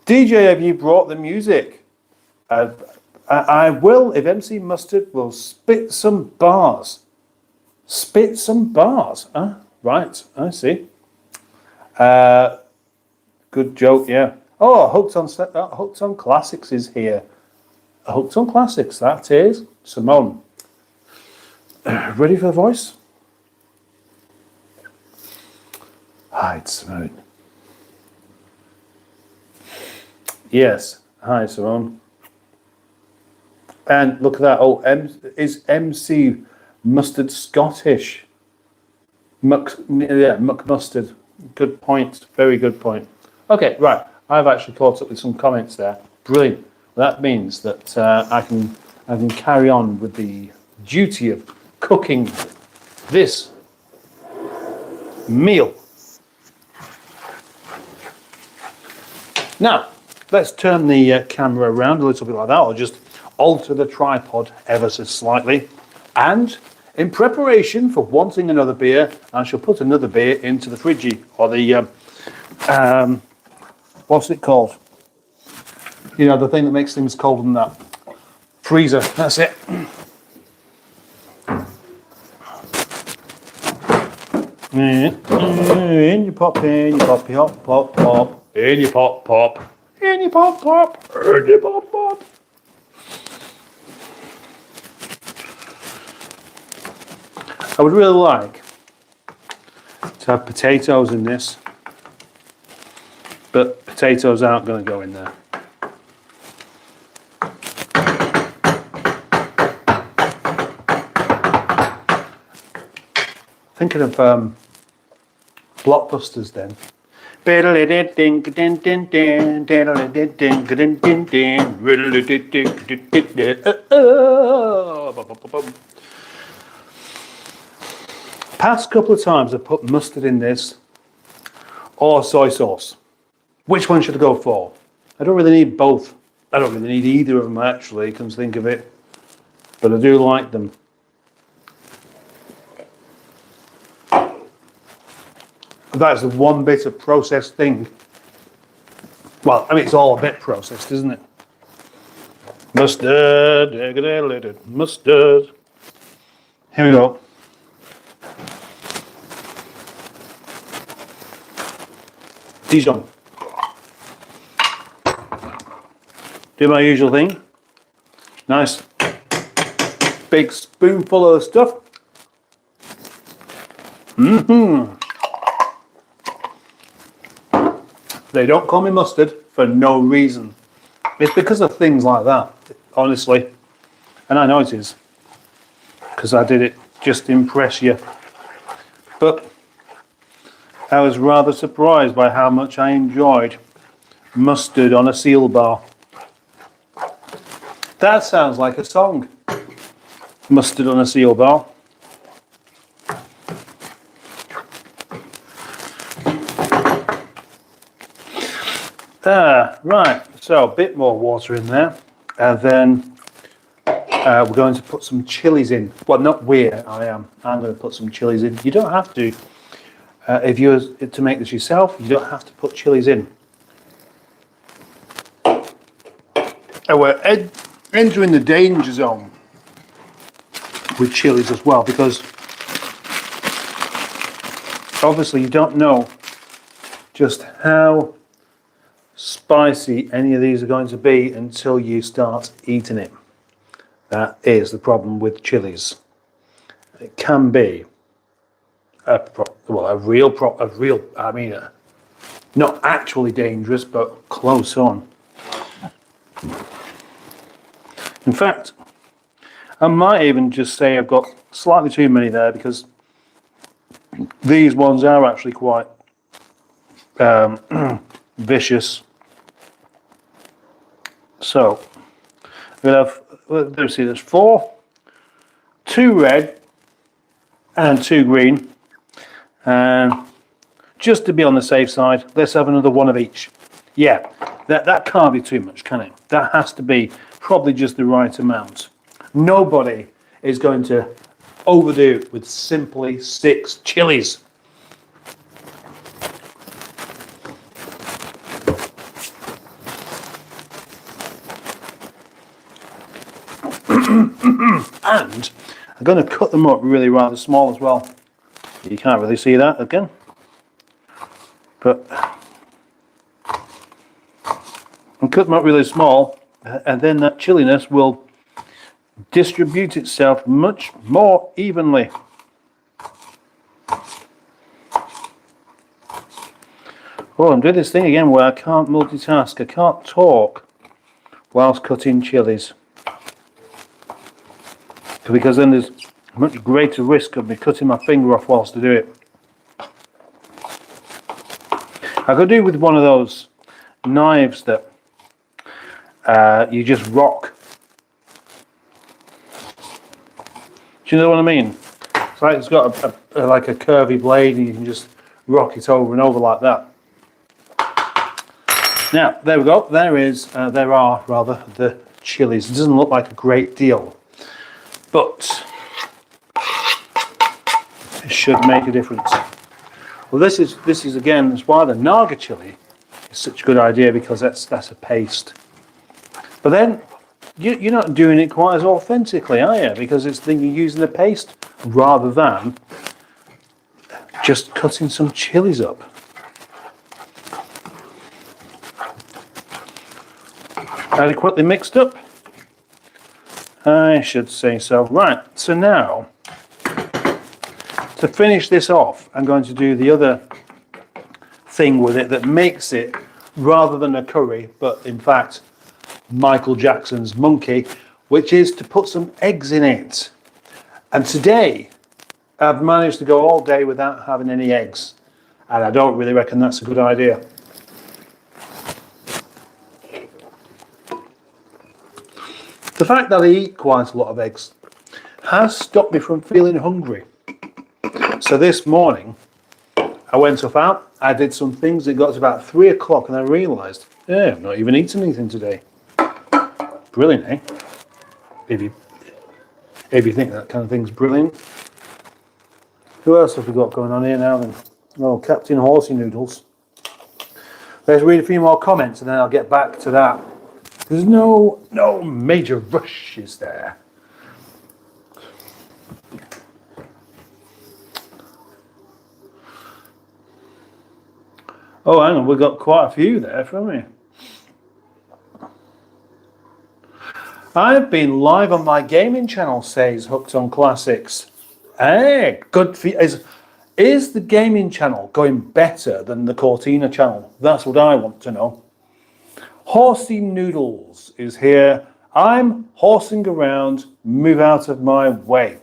DJ, have you brought the music? I will if MC Mustard will spit some bars. Spit some bars? Right, I see. Good joke, yeah. Oh, Hooked on Classics is here. Hooked on Classics, that is Simone. Ready for the voice? Hi, it's Simone. Yes, hi, Simone. And look at that. Oh, is MC Mustard Scottish? Muck Mustard. Good point. Very good point. Okay, right. I've actually caught up with some comments there. Brilliant. That means that I can carry on with the duty of cooking this meal. Now, let's turn the camera around a little bit like that, or just alter the tripod ever so slightly. And in preparation for wanting another beer, I shall put another beer into the fridgie, or the, what's it called? You know, the thing that makes things colder than that. Freezer, that's it. In you pop, in you pop, pop, pop, pop. In you pop, pop. In you pop, pop. In you pop, pop. I would really like to have potatoes in this, but potatoes aren't going to go in there. Thinking of blockbusters then. Past couple of times I've put mustard in this or soy sauce. Which one should I go for? I don't really need both. I don't really need either of them actually, come to think of it. But I do like them. That's the one bit of processed thing. Well, I mean, it's all a bit processed, isn't it? Mustard, mustard. Here we go. Dijon. Do my usual thing. Nice big spoonful of the stuff. They don't call me mustard for no reason. It's because of things like that, honestly. And I know it is. Because I did it just to impress you. But I was rather surprised by how much I enjoyed mustard on a seal bar. That sounds like a song. Mustard on a seal bar. Right, so a bit more water in there. And then we're going to put some chilies in. Well, not I am. I'm going to put some chilies in. You don't have to. If you were to make this yourself, you don't have to put chilies in. And we're entering the danger zone with chilies as well, because obviously you don't know just how spicy any of these are going to be until you start eating it. That is the problem with chilies. It can be a real, I mean, not actually dangerous, but close on. In fact, I might even just say I've got slightly too many there, because these ones are actually quite vicious. So we'll have, let's see, there's 4, 2 red and 2 green. And just to be on the safe side, let's have another one of each. Yeah, that can't be too much, can it? That has to be probably just the right amount. Nobody is going to overdo it with simply 6 chilies. And I'm going to cut them up really rather small as well. You can't really see that again, but I'll cut them up really small, and then that chiliness will distribute itself much more evenly. Oh, I'm doing this thing again where I can't multitask. I can't talk whilst cutting chilies, because then there's a much greater risk of me cutting my finger off whilst I do it. I could do with one of those knives that you just rock. Do you know what I mean? It's like it's got like a curvy blade, and you can just rock it over and over like that. Now, there we go. There are the chilies. It doesn't look like a great deal, but it should make a difference. Well, this is again, that's why the Naga chili is such a good idea, because that's a paste. But then you're not doing it quite as authentically, are you? Because you're using the paste rather than just cutting some chilies up. Adequately mixed up? I should say so. Right, so now, to finish this off, I'm going to do the other thing with it that makes it, rather than a curry, but in fact, Michael Jackson's Monkey, which is to put some eggs in it. And today, I've managed to go all day without having any eggs. And I don't really reckon that's a good idea. The fact that I eat quite a lot of eggs has stopped me from feeling hungry. So this morning, I went out, I did some things, it got to about 3 o'clock, and I realised, yeah, I've not even eaten anything today. Brilliant, eh? If you think that kind of thing's brilliant. Who else have we got going on here now then? Oh, Captain Horsey Noodles. Let's read a few more comments and then I'll get back to that. There's no major rush, is there? Oh, hang on, we've got quite a few there from me. I've been live on my gaming channel, says Hooked on Classics. Hey, good for you. Is the gaming channel going better than the Cortina channel? That's what I want to know. Horsey Noodles is here. I'm horsing around. Move out of my way.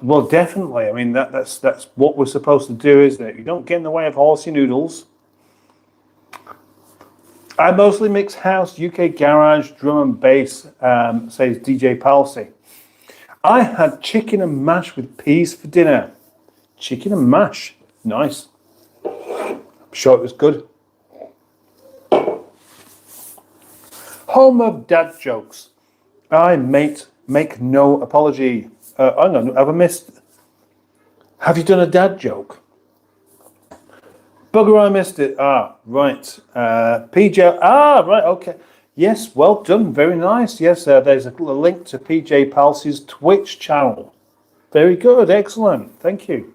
Well, definitely. I mean, that's what we're supposed to do, isn't it? You don't get in the way of Horsey Noodles. I mostly mix house, UK garage, drum and bass, says DJ Palsy. I had chicken and mash with peas for dinner. Chicken and mash. Nice. I'm sure it was good. Home of dad jokes. I make no apology. Hang on, have I missed? Have you done a dad joke? Bugger, I missed it. Ah, right. PJ. Ah, right. Okay. Yes, well done. Very nice. Yes, there's a link to PJ Palsy's Twitch channel. Very good. Excellent. Thank you.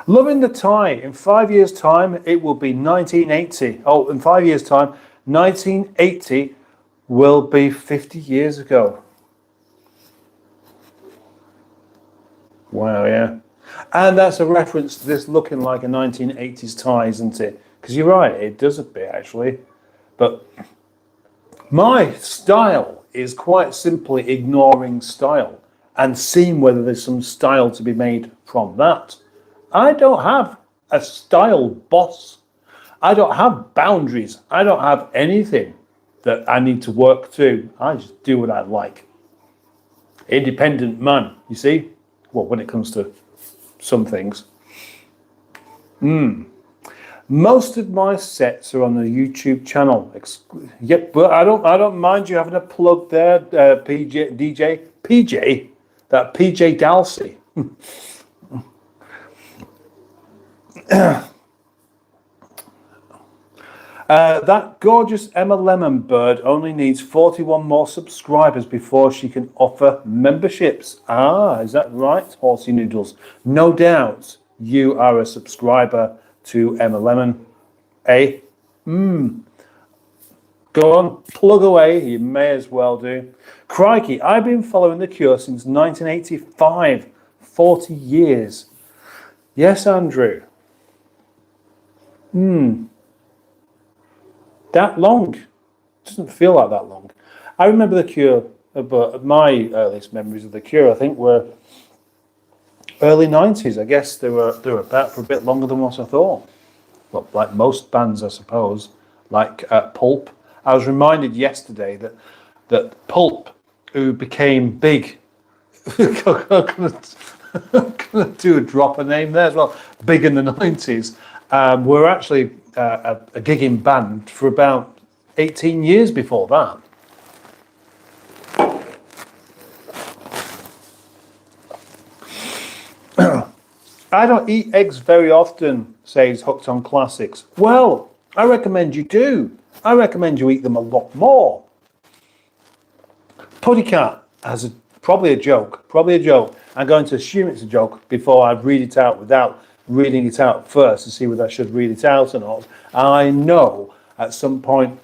Loving the tie. In 5 years' time, it will be 1980. Oh, in 5 years' time, 1980 will be 50 years ago. Wow, yeah. And that's a reference to this looking like a 1980s tie, isn't it? Because you're right, it does a bit actually. But my style is quite simply ignoring style and seeing whether there's some style to be made from that. I don't have a style boss. I don't have boundaries. I don't have anything that I need to work to. I just do what I like. Independent man, you see? Well, when it comes to some things. Most of my sets are on the YouTube channel. Yep, but I don't mind you having a plug there, PJ, that PJ Dalsey. That gorgeous Emma Lemon bird only needs 41 more subscribers before she can offer memberships. Ah, is that right, Horsey Noodles? No doubt you are a subscriber to Emma Lemon. Eh? Go on, plug away. You may as well do. Crikey, I've been following The Cure since 1985. 40 years. Yes, Andrew. That long? Doesn't feel like that long. I remember The Cure, but my earliest memories of The Cure, I think, were early 90s. I guess they were about for a bit longer than what I thought. Well, like most bands, I suppose, like Pulp. I was reminded yesterday that Pulp, who became big, gonna do a drop a name there as well, big in the 90s, were actually a gigging band for about 18 years before that. I don't eat eggs very often, says Hooked on Classics. Well, I recommend you do. I recommend you eat them a lot more. Puddycat has probably a joke. I'm going to assume it's a joke before I read it out without reading it out first to see whether I should read it out or not. I know at some point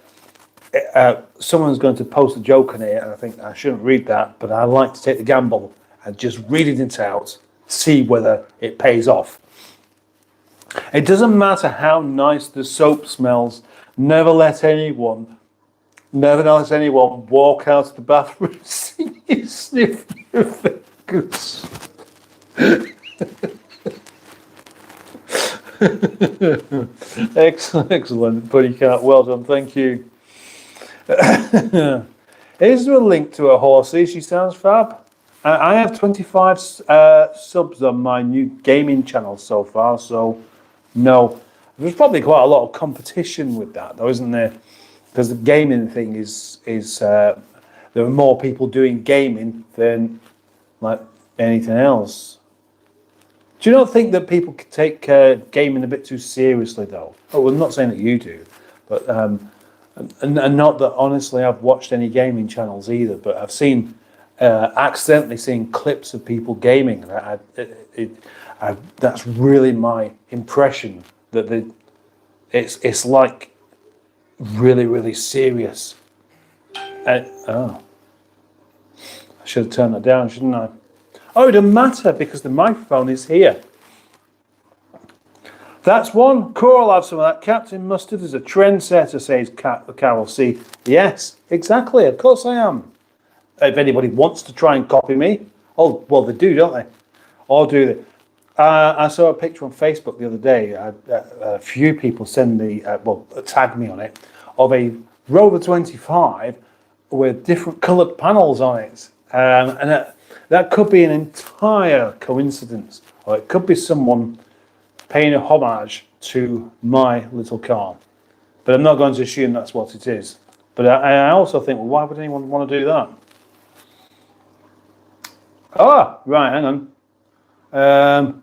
someone's going to post a joke on it and I think I shouldn't read that, but I like to take the gamble and just read it out, see whether it pays off. It doesn't matter how nice the soap smells. Never let anyone walk out of the bathroom seeing you sniff your fingers. Excellent, Puddycat. Well done, thank you. Is there a link to a horsey? She sounds fab. I have 25 subs on my new gaming channel so far, so no. There's probably quite a lot of competition with that, though, isn't there? Because the gaming thing is there are more people doing gaming than like anything else. Do you not think that people take gaming a bit too seriously, though? Oh, well, I'm not saying that you do, but and not that honestly I've watched any gaming channels either, but I've seen accidentally seen clips of people gaming. That's really my impression that it's like really, really serious. I should have turned that down, shouldn't I? Oh, it doesn't matter because the microphone is here. That's one. Coral, I'll have some of that. Captain Mustard is a trendsetter, says Carol C. Yes, exactly. Of course I am. If anybody wants to try and copy me, oh, well, they do, don't they? Or do they? I saw a picture on Facebook the other day. A few people send me, tag me on it, of a Rover 25 with different coloured panels on it. And that could be an entire coincidence, or it could be someone paying a homage to my little car. But I'm not going to assume that's what it is. But I also think, well, why would anyone want to do that? Ah, right, hang on.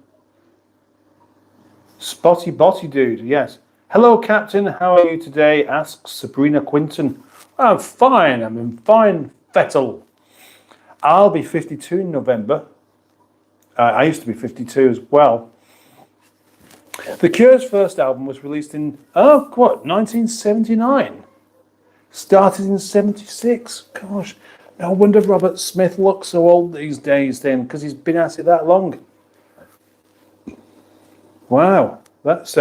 Spotty Botty Dude, yes. Hello, Captain. How are you today? Asks Sabrina Quinton. I'm fine. I'm in fine fettle. I'll be 52 in November. I used to be 52 as well. The Cure's first album was released in, 1979. Started in 76. Gosh, no wonder Robert Smith looks so old these days then, because he's been at it that long. Wow, that's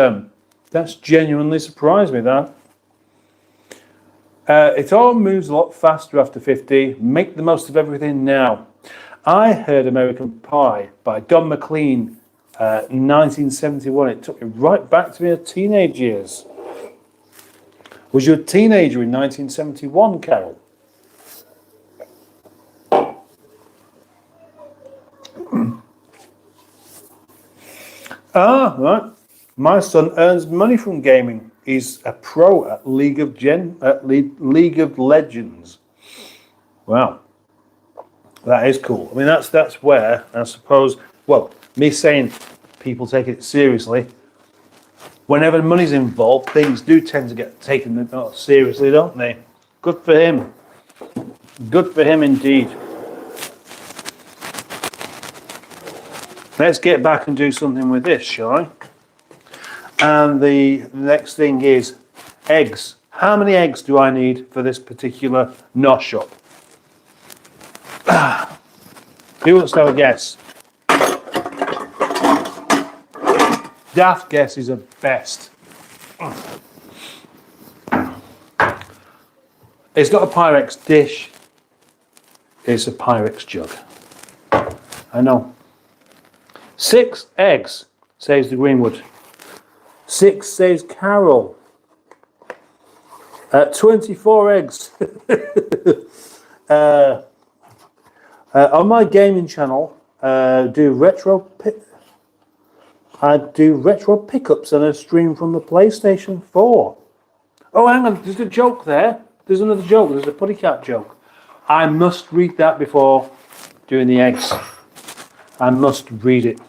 genuinely surprised me, that. It all moves a lot faster after 50. Make the most of everything now. I heard American Pie by Don McLean, 1971. It took me right back to my teenage years. Was you a teenager in 1971, Carol? Right. My son earns money from gaming. He's a pro at League of Legends. Wow, that is cool. I mean, that's where I suppose. Well, me saying people take it seriously. Whenever money's involved, things do tend to get taken seriously, don't they? Good for him. Good for him indeed. Let's get back and do something with this, shall I? And the next thing is eggs. How many eggs do I need for this particular nosh shop? Who wants to have a guess? Daft guesses are best. It's not a Pyrex dish. It's a Pyrex jug. I know. 6 eggs, says the Greenwood. 6, says Carol. 24 eggs. On my gaming channel, I do retro pickups and a stream from the PlayStation 4. Oh, hang on, there's a joke there. There's another joke. There's a putty cat joke. I must read that before doing the eggs. I must read it.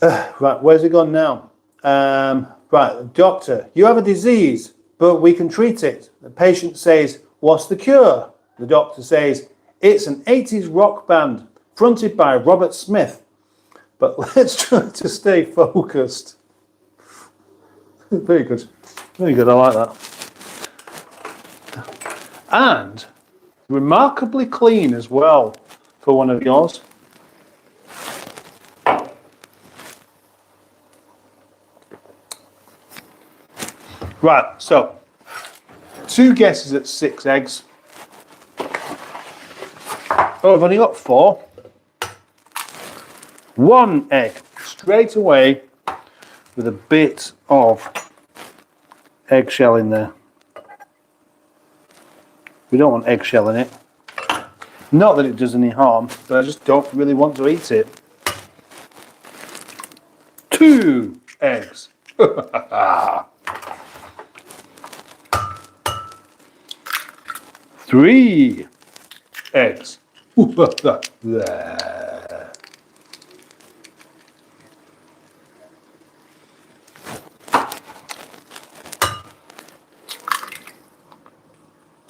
Right, where's it gone now? Right, doctor, you have a disease, but we can treat it. The patient says, what's the cure? The doctor says, it's an 80s rock band fronted by Robert Smith. But let's try to stay focused. Very good. Very good, I like that. And remarkably clean as well for one of yours. Right, so 2 guesses at 6 eggs. Oh, I've only got 4. 1 egg straight away with a bit of eggshell in there. We don't want eggshell in it. Not that it does any harm, but I just don't really want to eat it. 2 eggs. 3 eggs.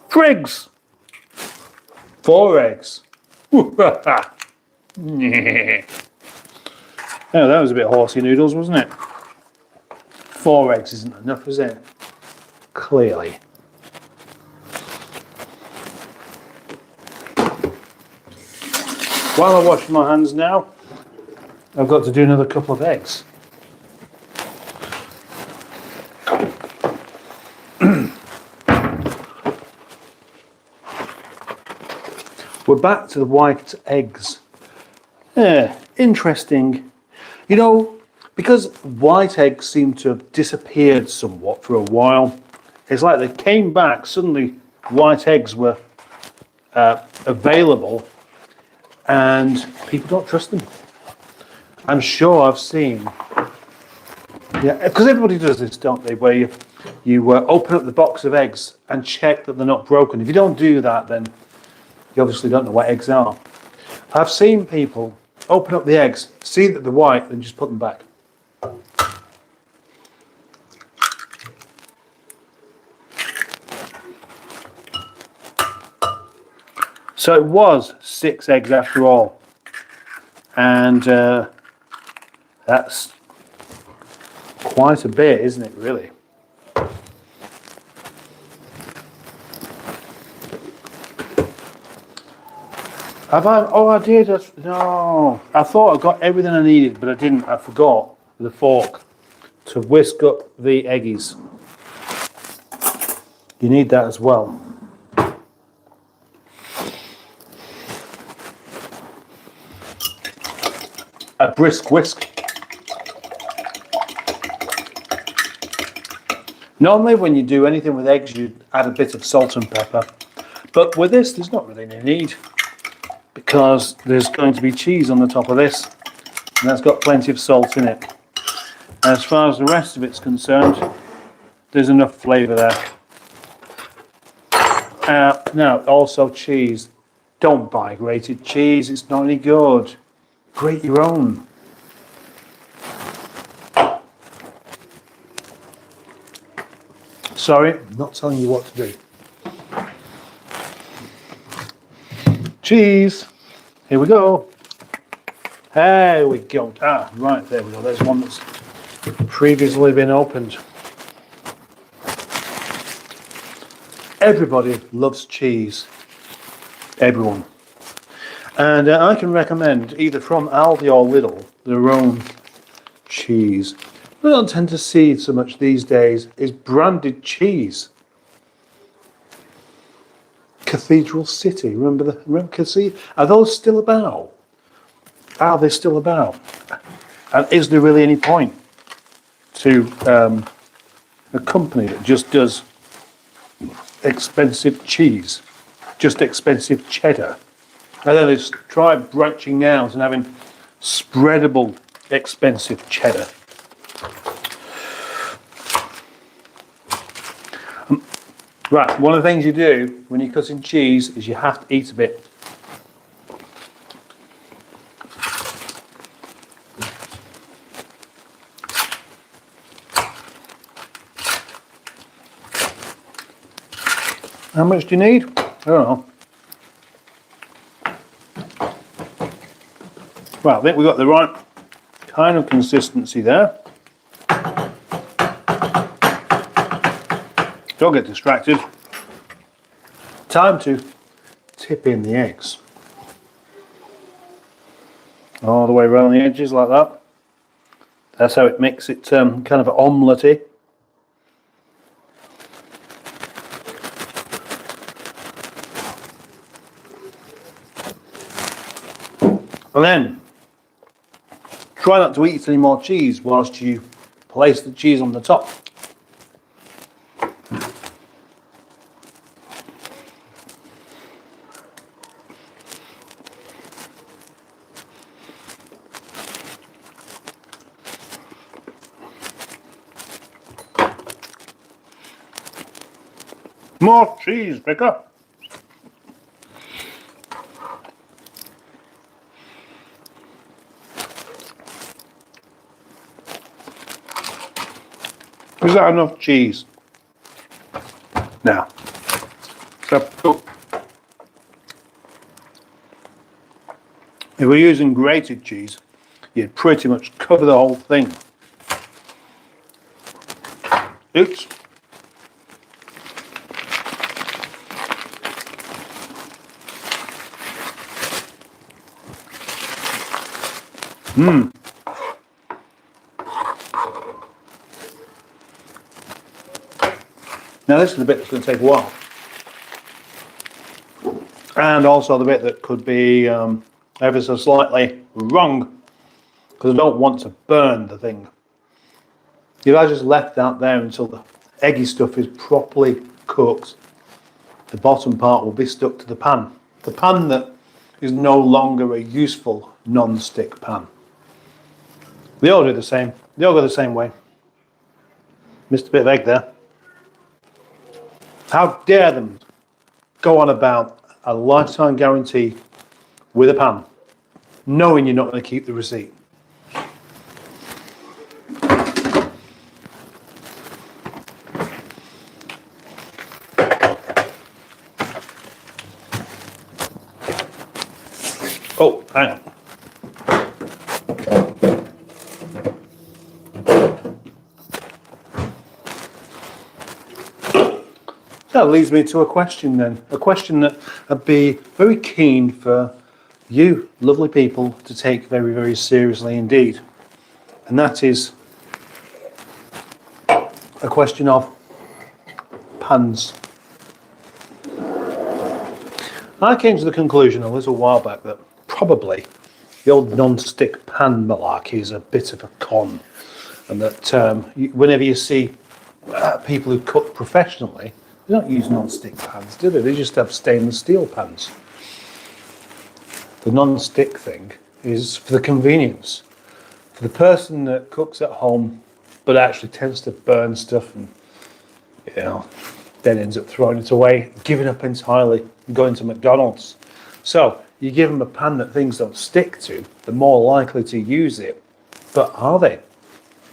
Frigs. 4 eggs. Oh, that was a bit horsey noodles, wasn't it? 4 eggs isn't enough, is it? Clearly. While I wash my hands now, I've got to do another couple of eggs. We're back to the white eggs. Yeah, interesting. You know, because white eggs seem to have disappeared somewhat for a while, it's like they came back, suddenly white eggs were available and people don't trust them. I'm sure I've seen, yeah, because everybody does this, don't they, where you open up the box of eggs and check that they're not broken. If you don't do that, then you obviously don't know what eggs are. I've seen people open up the eggs, see that they're white, and just put them back. So it was 6 eggs after all. And that's quite a bit, isn't it, really? Have I? Oh, I did. No. I thought I got everything I needed, but I didn't. I forgot with a fork to whisk up the eggies. You need that as well. A brisk whisk. Normally when you do anything with eggs, you add a bit of salt and pepper. But with this, there's not really any need, because there's going to be cheese on the top of this, and that's got plenty of salt in it. As far as the rest of it's concerned, there's enough flavour there. Now, also cheese. Don't buy grated cheese, it's not any good. Grate your own. Sorry, I'm not telling you what to do. Cheese. Here we go. There we go. Ah, right, there we go. There's one that's previously been opened. Everybody loves cheese. Everyone. And I can recommend, either from Aldi or Lidl, their own cheese. What I don't tend to see so much these days is branded cheese. Cathedral City, remember Cathedral? Are those still about? Are they still about? And is there really any point to a company that just does expensive cheese, just expensive cheddar? And then they try branching out and having spreadable, expensive cheddar. Right, one of the things you do when you're cutting cheese is you have to eat a bit. How much do you need? I don't know. Well, I think we've got the right kind of consistency there. Don't get distracted. Time to tip in the eggs. All the way around the edges like that. That's how it makes it kind of omelette-y. And then, try not to eat any more cheese whilst you place the cheese on the top. More cheese, Vicar. Is that enough cheese? Now, so if we're using grated cheese, you'd pretty much cover the whole thing. Oops. Now this is the bit that's going to take a while. And also the bit that could be ever so slightly wrong, because I don't want to burn the thing. If I just left that there until the eggy stuff is properly cooked, the bottom part will be stuck to the pan. The pan that is no longer a useful non-stick pan. They all do the same. They all go the same way. Missed a bit of egg there. How dare them go on about a lifetime guarantee with a pan, knowing you're not going to keep the receipt. Oh, hang on. That leads me to a question then. A question that I'd be very keen for you, lovely people, to take very, very seriously indeed. And that is a question of pans. I came to the conclusion a little while back that probably the old non-stick pan malarkey is a bit of a con. And that whenever you see people who cook professionally, they don't use non-stick pans, do they? They just have stainless steel pans. The non-stick thing is for the convenience. For the person that cooks at home but actually tends to burn stuff and, then ends up throwing it away, giving up entirely, and going to McDonald's. So you give them a pan that things don't stick to, they're more likely to use it. But are they?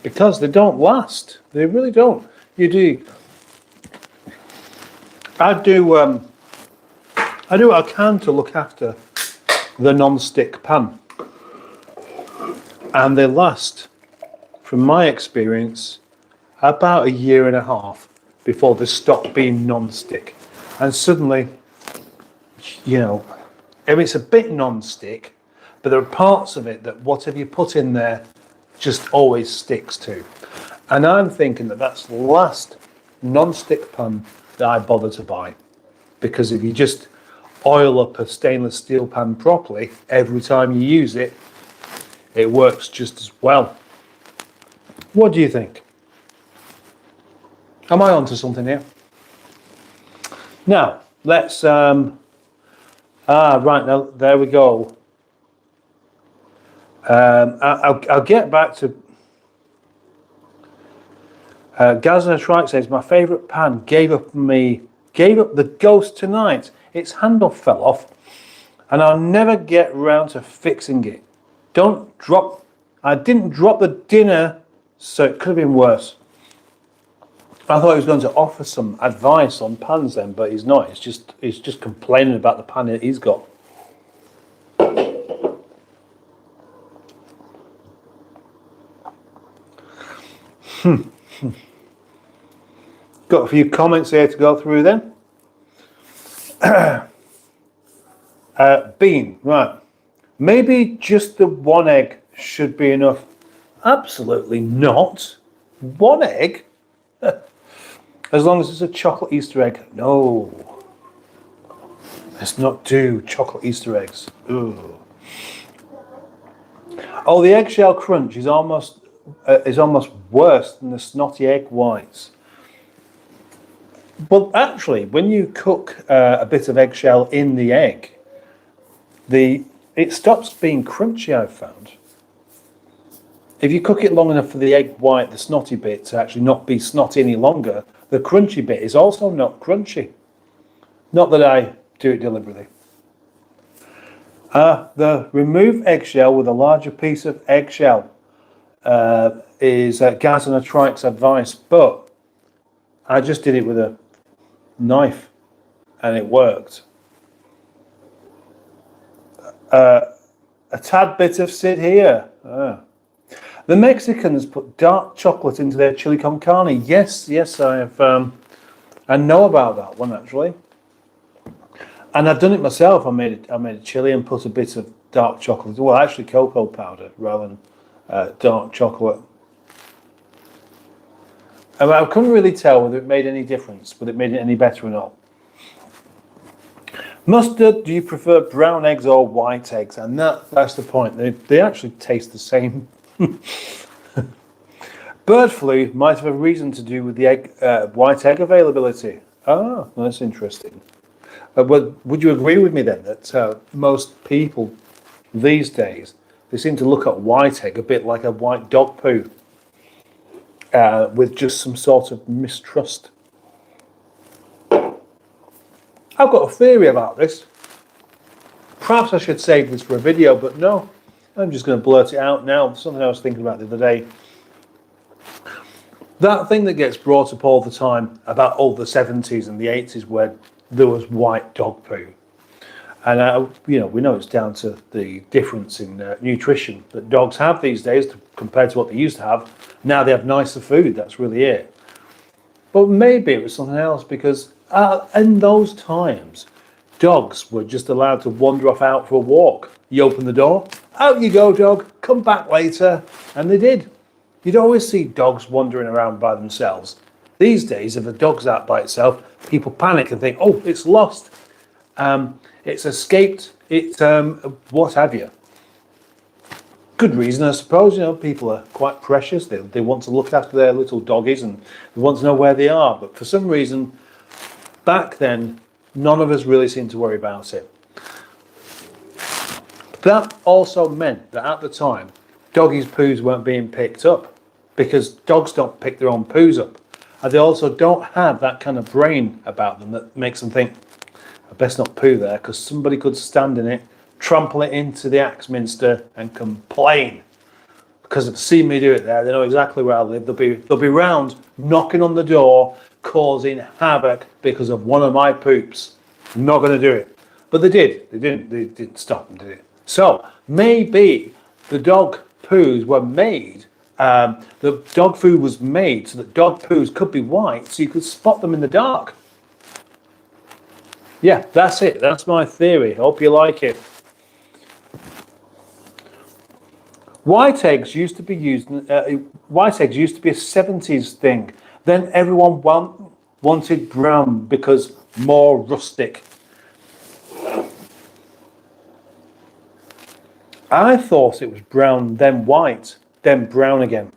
Because they don't last. They really don't. You do. I do what I can to look after the non-stick pan, and they last, from my experience, about a year and a half before they stop being non-stick. And suddenly, if it's a bit non-stick, but there are parts of it that whatever you put in there just always sticks to. And I'm thinking that that's the last non-stick pan that I bother to buy, because if you just oil up a stainless steel pan properly every time you use it, it works just as well. What do you think? Am I onto something here? Now let's right now there we go. I'll get back to Gazza Shrike says, my favourite pan gave up the ghost tonight. Its handle fell off and I'll never get round to fixing it. I didn't drop the dinner, so it could have been worse. I thought he was going to offer some advice on pans then, but he's not. He's just complaining about the pan that he's got. Got a few comments here to go through then. Bean, right. Maybe just the one egg should be enough. Absolutely not. One egg? As long as it's a chocolate Easter egg. No. Let's not do chocolate Easter eggs. Ooh. Oh, the eggshell crunch is almost worse than the snotty egg whites. Well, actually, when you cook a bit of eggshell in the egg, it stops being crunchy, I've found. If you cook it long enough for the egg white, the snotty bit, to actually not be snotty any longer, the crunchy bit is also not crunchy. Not that I do it deliberately. The remove eggshell with a larger piece of eggshell is Gaz and a Trike's advice, but I just did it with a knife and it worked. A tad bit of Sid here. The Mexicans put dark chocolate into their chili con carne. Yes, I have. I know about that one actually, and I've done it myself. I made a chili and put a bit of dark chocolate. Well, actually, cocoa powder rather than dark chocolate. I couldn't really tell whether it made any difference, whether it made it any better or not. Mustard, do you prefer brown eggs or white eggs? And that's the point. They actually taste the same. Bird flu might have a reason to do with the white egg availability. Ah, that's interesting. Would you agree with me then that most people these days, they seem to look at white egg a bit like a white dog poo, with just some sort of mistrust? I've got a theory about this. Perhaps I should save this for a video, but no, I'm just going to blurt it out now. Something I was thinking about the other day. That thing that gets brought up all the time about the 70s and the 80s where there was white dog poo. And, we know it's down to the difference in nutrition that dogs have these days compared to what they used to have. Now they have nicer food, that's really it. But maybe it was something else because in those times, dogs were just allowed to wander off out for a walk. You open the door, out you go, dog, come back later. And they did. You'd always see dogs wandering around by themselves. These days, if a dog's out by itself, people panic and think, oh, it's lost. It's escaped. It's what have you. Good reason, I suppose. People are quite precious. They want to look after their little doggies and they want to know where they are. But for some reason, back then, none of us really seemed to worry about it. That also meant that at the time, doggies' poos weren't being picked up because dogs don't pick their own poos up. And they also don't have that kind of brain about them that makes them think, I best not poo there because somebody could stand in it, trample it into the Axminster and complain. Because they've seen me do it there, they know exactly where I live. They'll be round, knocking on the door, causing havoc because of one of my poops. I'm not going to do it. But they did. They didn't stop and did it. So maybe the dog poos were made, the dog food was made so that dog poos could be white so you could spot them in the dark. Yeah, that's it. That's my theory. Hope you like it. White eggs used to be white eggs used to be a 70s thing. Then everyone wanted brown because more rustic. I thought it was brown, then white, then brown again.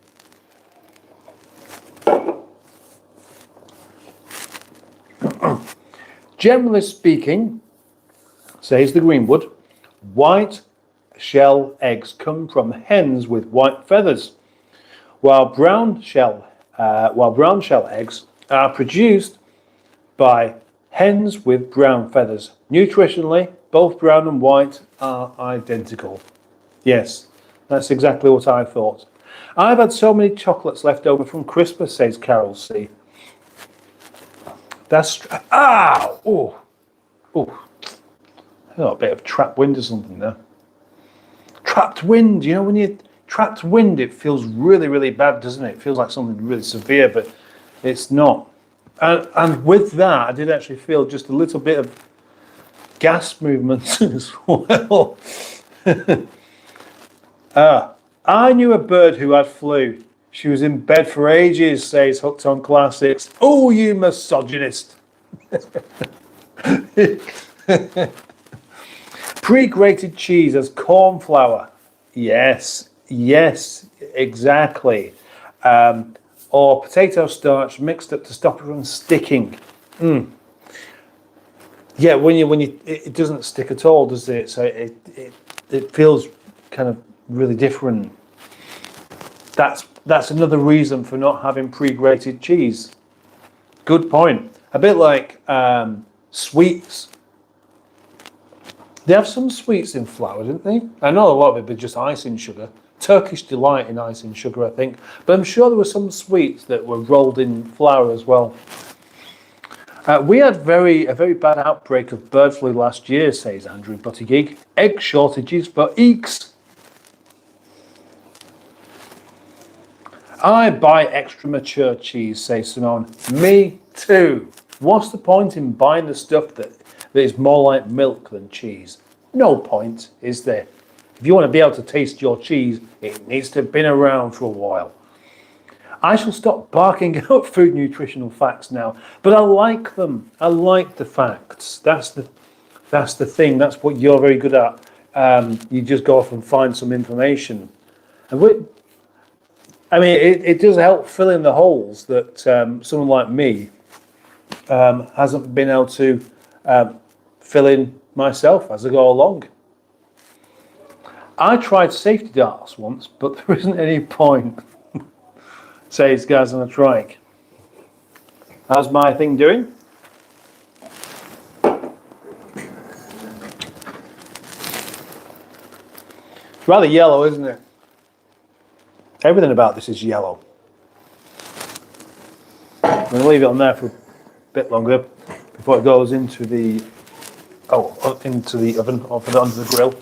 Generally speaking, says the Greenwood, white shell eggs come from hens with white feathers, while brown shell eggs are produced by hens with brown feathers. Nutritionally, both brown and white are identical. Yes, that's exactly what I thought. I've had so many chocolates left over from Christmas, says Carol C. That's oh, a bit of trapped wind or something there. Trapped wind, when you trapped wind, it feels really, really bad, doesn't it? It feels like something really severe, but it's not. And with that, I did actually feel just a little bit of gas movements as well. I knew a bird who had flu. She was in bed for ages, says Hooked on Classics. Oh, you misogynist. Pre-grated cheese as corn flour. Yes, exactly. Or potato starch mixed up to stop it from sticking. Yeah, when you it doesn't stick at all, does it? So it feels kind of really different. That's another reason for not having pre-grated cheese. Good point. A bit like sweets. They have some sweets in flour, didn't they? I know a lot of it, but just icing sugar. Turkish delight in icing sugar, I think. But I'm sure there were some sweets that were rolled in flour as well. We had a very bad outbreak of bird flu last year, says Andrew Buttygig. Egg shortages for eeks. I buy extra mature cheese, says Simone. Me too. What's the point in buying the stuff that is more like milk than cheese? No point, is there? If you want to be able to taste your cheese, it needs to have been around for a while. I shall stop barking out food nutritional facts now, but I like them. I like the facts. That's the thing. That's what you're very good at. You just go off and find some information, and it does help fill in the holes that someone like me hasn't been able to fill in myself as I go along. I tried safety darts once, but there isn't any point. Says Gaz on a trike. How's my thing doing? It's rather yellow, isn't it? Everything about this is yellow. I'm going to leave it on there for a bit longer before it goes into the oven or put it onto the grill.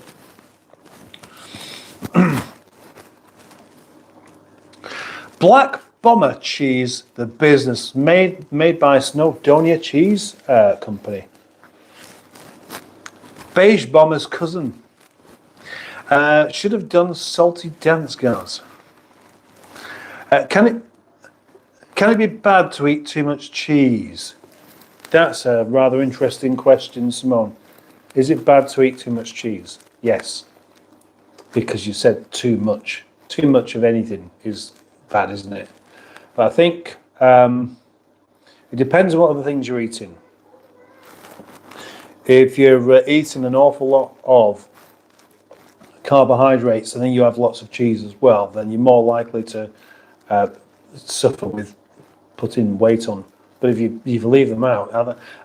Black Bomber cheese, the business made by Snowdonia Cheese Company. Beige Bomber's cousin. Should have done salty dance, guys. Can it be bad to eat too much cheese? That's a rather interesting question, Simone. Is it bad to eat too much cheese? Yes, because you said too much. Too much of anything is bad, isn't it? But I think it depends on what other things you're eating. If you're eating an awful lot of carbohydrates and then you have lots of cheese as well, then you're more likely to suffer with putting weight on. But if you leave them out,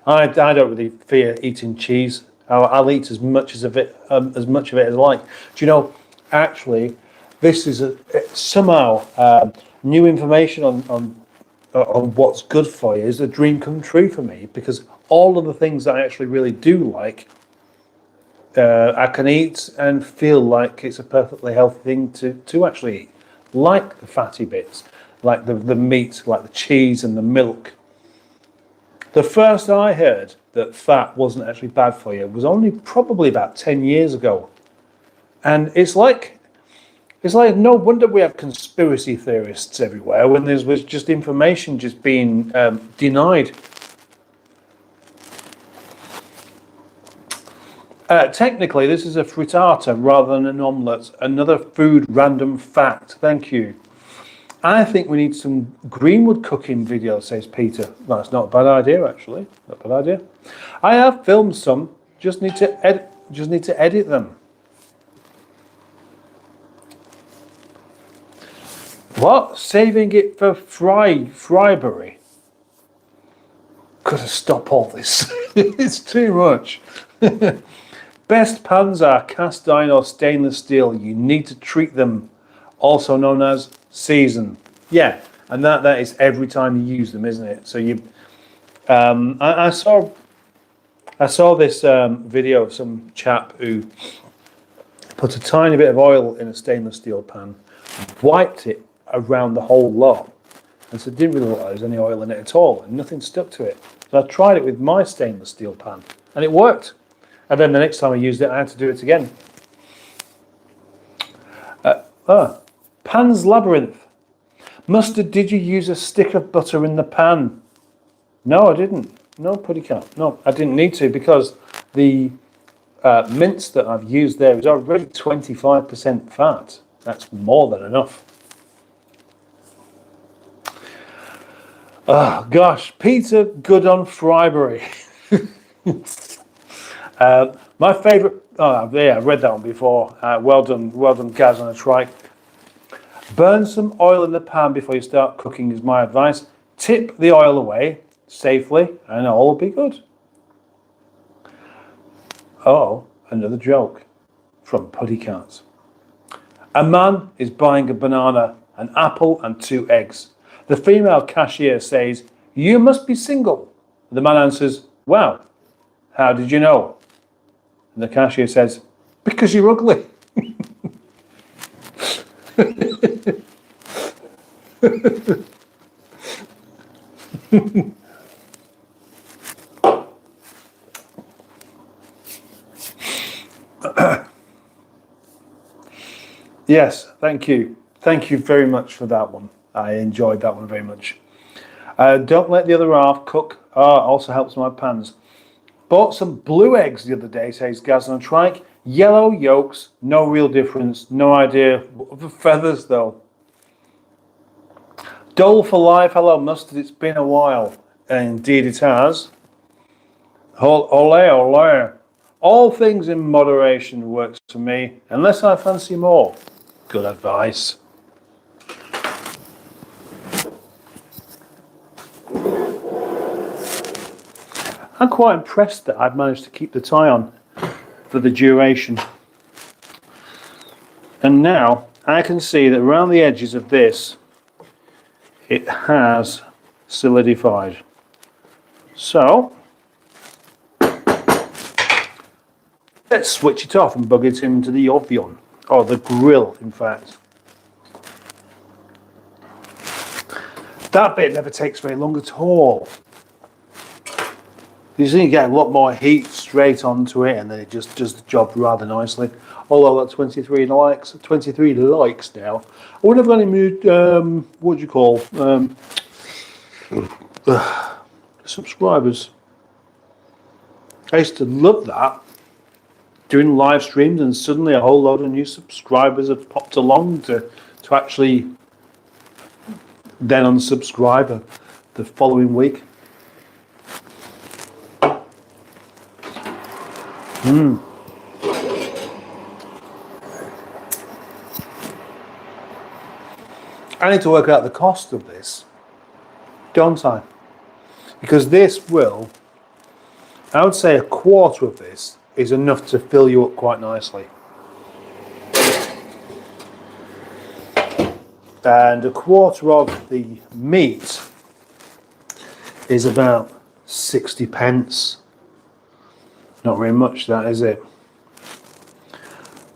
I don't really fear eating cheese. I'll eat as much of it as I like. Do you know? Actually, this is somehow new information on what's good for you is a dream come true for me, because all of the things that I actually really do like, I can eat and feel like it's a perfectly healthy thing to actually eat. Like the fatty bits, like the meat, like the cheese and the milk. The first I heard that fat wasn't actually bad for you was only probably about 10 years ago. And it's like no wonder we have conspiracy theorists everywhere when there was just information just being denied. Technically, this is a frittata rather than an omelette. Another food random fact. Thank you. I think we need some Greenwood cooking videos, says Peter. That's not a bad idea, actually. Not a bad idea. I have filmed some. Just need to edit them. What? Saving it for Frybury? Gotta stop all this. It's too much. Best pans are cast iron or stainless steel. You need to treat them, also known as season. Yeah, and that is every time you use them, isn't it? So you, I saw this video of some chap who put a tiny bit of oil in a stainless steel pan, wiped it around the whole lot, and so didn't really look like there was any oil in it at all, and nothing stuck to it. So I tried it with my stainless steel pan, and it worked. And then the next time I used it, I had to do it again. Pan's Labyrinth. Mustard, did you use a stick of butter in the pan? No, I didn't. No, Puddy Cat. No, I didn't need to, because the mince that I've used there is already 25% fat. That's more than enough. Oh, gosh. Peter Good on Frybury. My favourite. Oh, yeah, I read that one before. Well done, Gaz on a trike. Burn some oil in the pan before you start cooking is my advice. Tip the oil away safely, and all will be good. Oh, another joke from Puddy Cats. A man is buying a banana, an apple, and 2 eggs. The female cashier says, "You must be single." The man answers, "Wow, how did you know?" And the cashier says, "Because you're ugly." Yes, thank you. Thank you very much for that one. I enjoyed that one very much. Don't let the other half cook. Also helps my pans. Bought some blue eggs the other day, says Gaz on a trike. Yellow yolks, no real difference. No idea of the feathers though. Dole for life. Hello, Mustard. It's been a while. Indeed, it has. Ole, ole. All things in moderation works for me, unless I fancy more. Good advice. I'm quite impressed that I've managed to keep the tie on for the duration. And now I can see that around the edges of this, it has solidified. So, let's switch it off and bug it into the oven, or the grill, in fact. That bit never takes very long at all. You see, you get a lot more heat straight onto it, and then it just does the job rather nicely. Although I've got 23 likes now. I wonder if I've got any what do you call subscribers. I used to love that, doing live streams, and suddenly a whole load of new subscribers have popped along to actually then unsubscribe the following week. I need to work out the cost of this, don't I? Because this will, I would say a quarter of this is enough to fill you up quite nicely. And a quarter of the meat is about 60 pence. Not very much, that is it.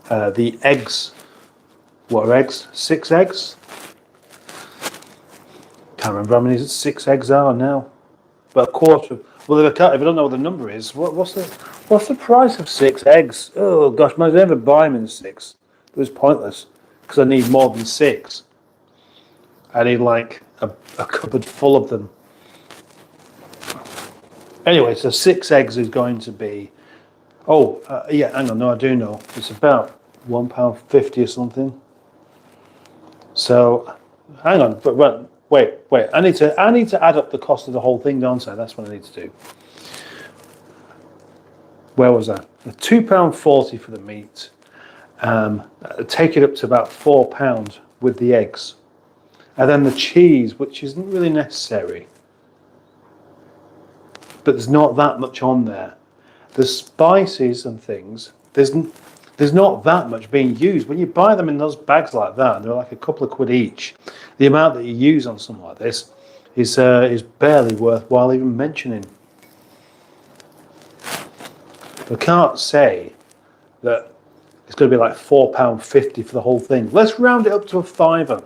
The eggs, what are eggs? 6 eggs? Can't remember how many 6 eggs are now. But a quarter. Well, if I don't know what the number is, what's the price of 6 eggs? Oh gosh, I never buy them in 6. It was pointless because I need more than 6. I need like a cupboard full of them. Anyway, so 6 eggs is going to be. Yeah, hang on. No, I do know. It's about £1.50 or something. So, hang on. But wait. I need to add up the cost of the whole thing, don't I? That's what I need to do. Where was that? £2.40 for the meat. Take it up to about £4 with the eggs, and then the cheese, which isn't really necessary, but there's not that much on there. The spices and things, there's not that much being used. When you buy them in those bags like that, they're like a couple of quid each. The amount that you use on something like this is barely worthwhile even mentioning. I can't say that it's going to be like £4.50 for the whole thing. Let's round it up to a £5.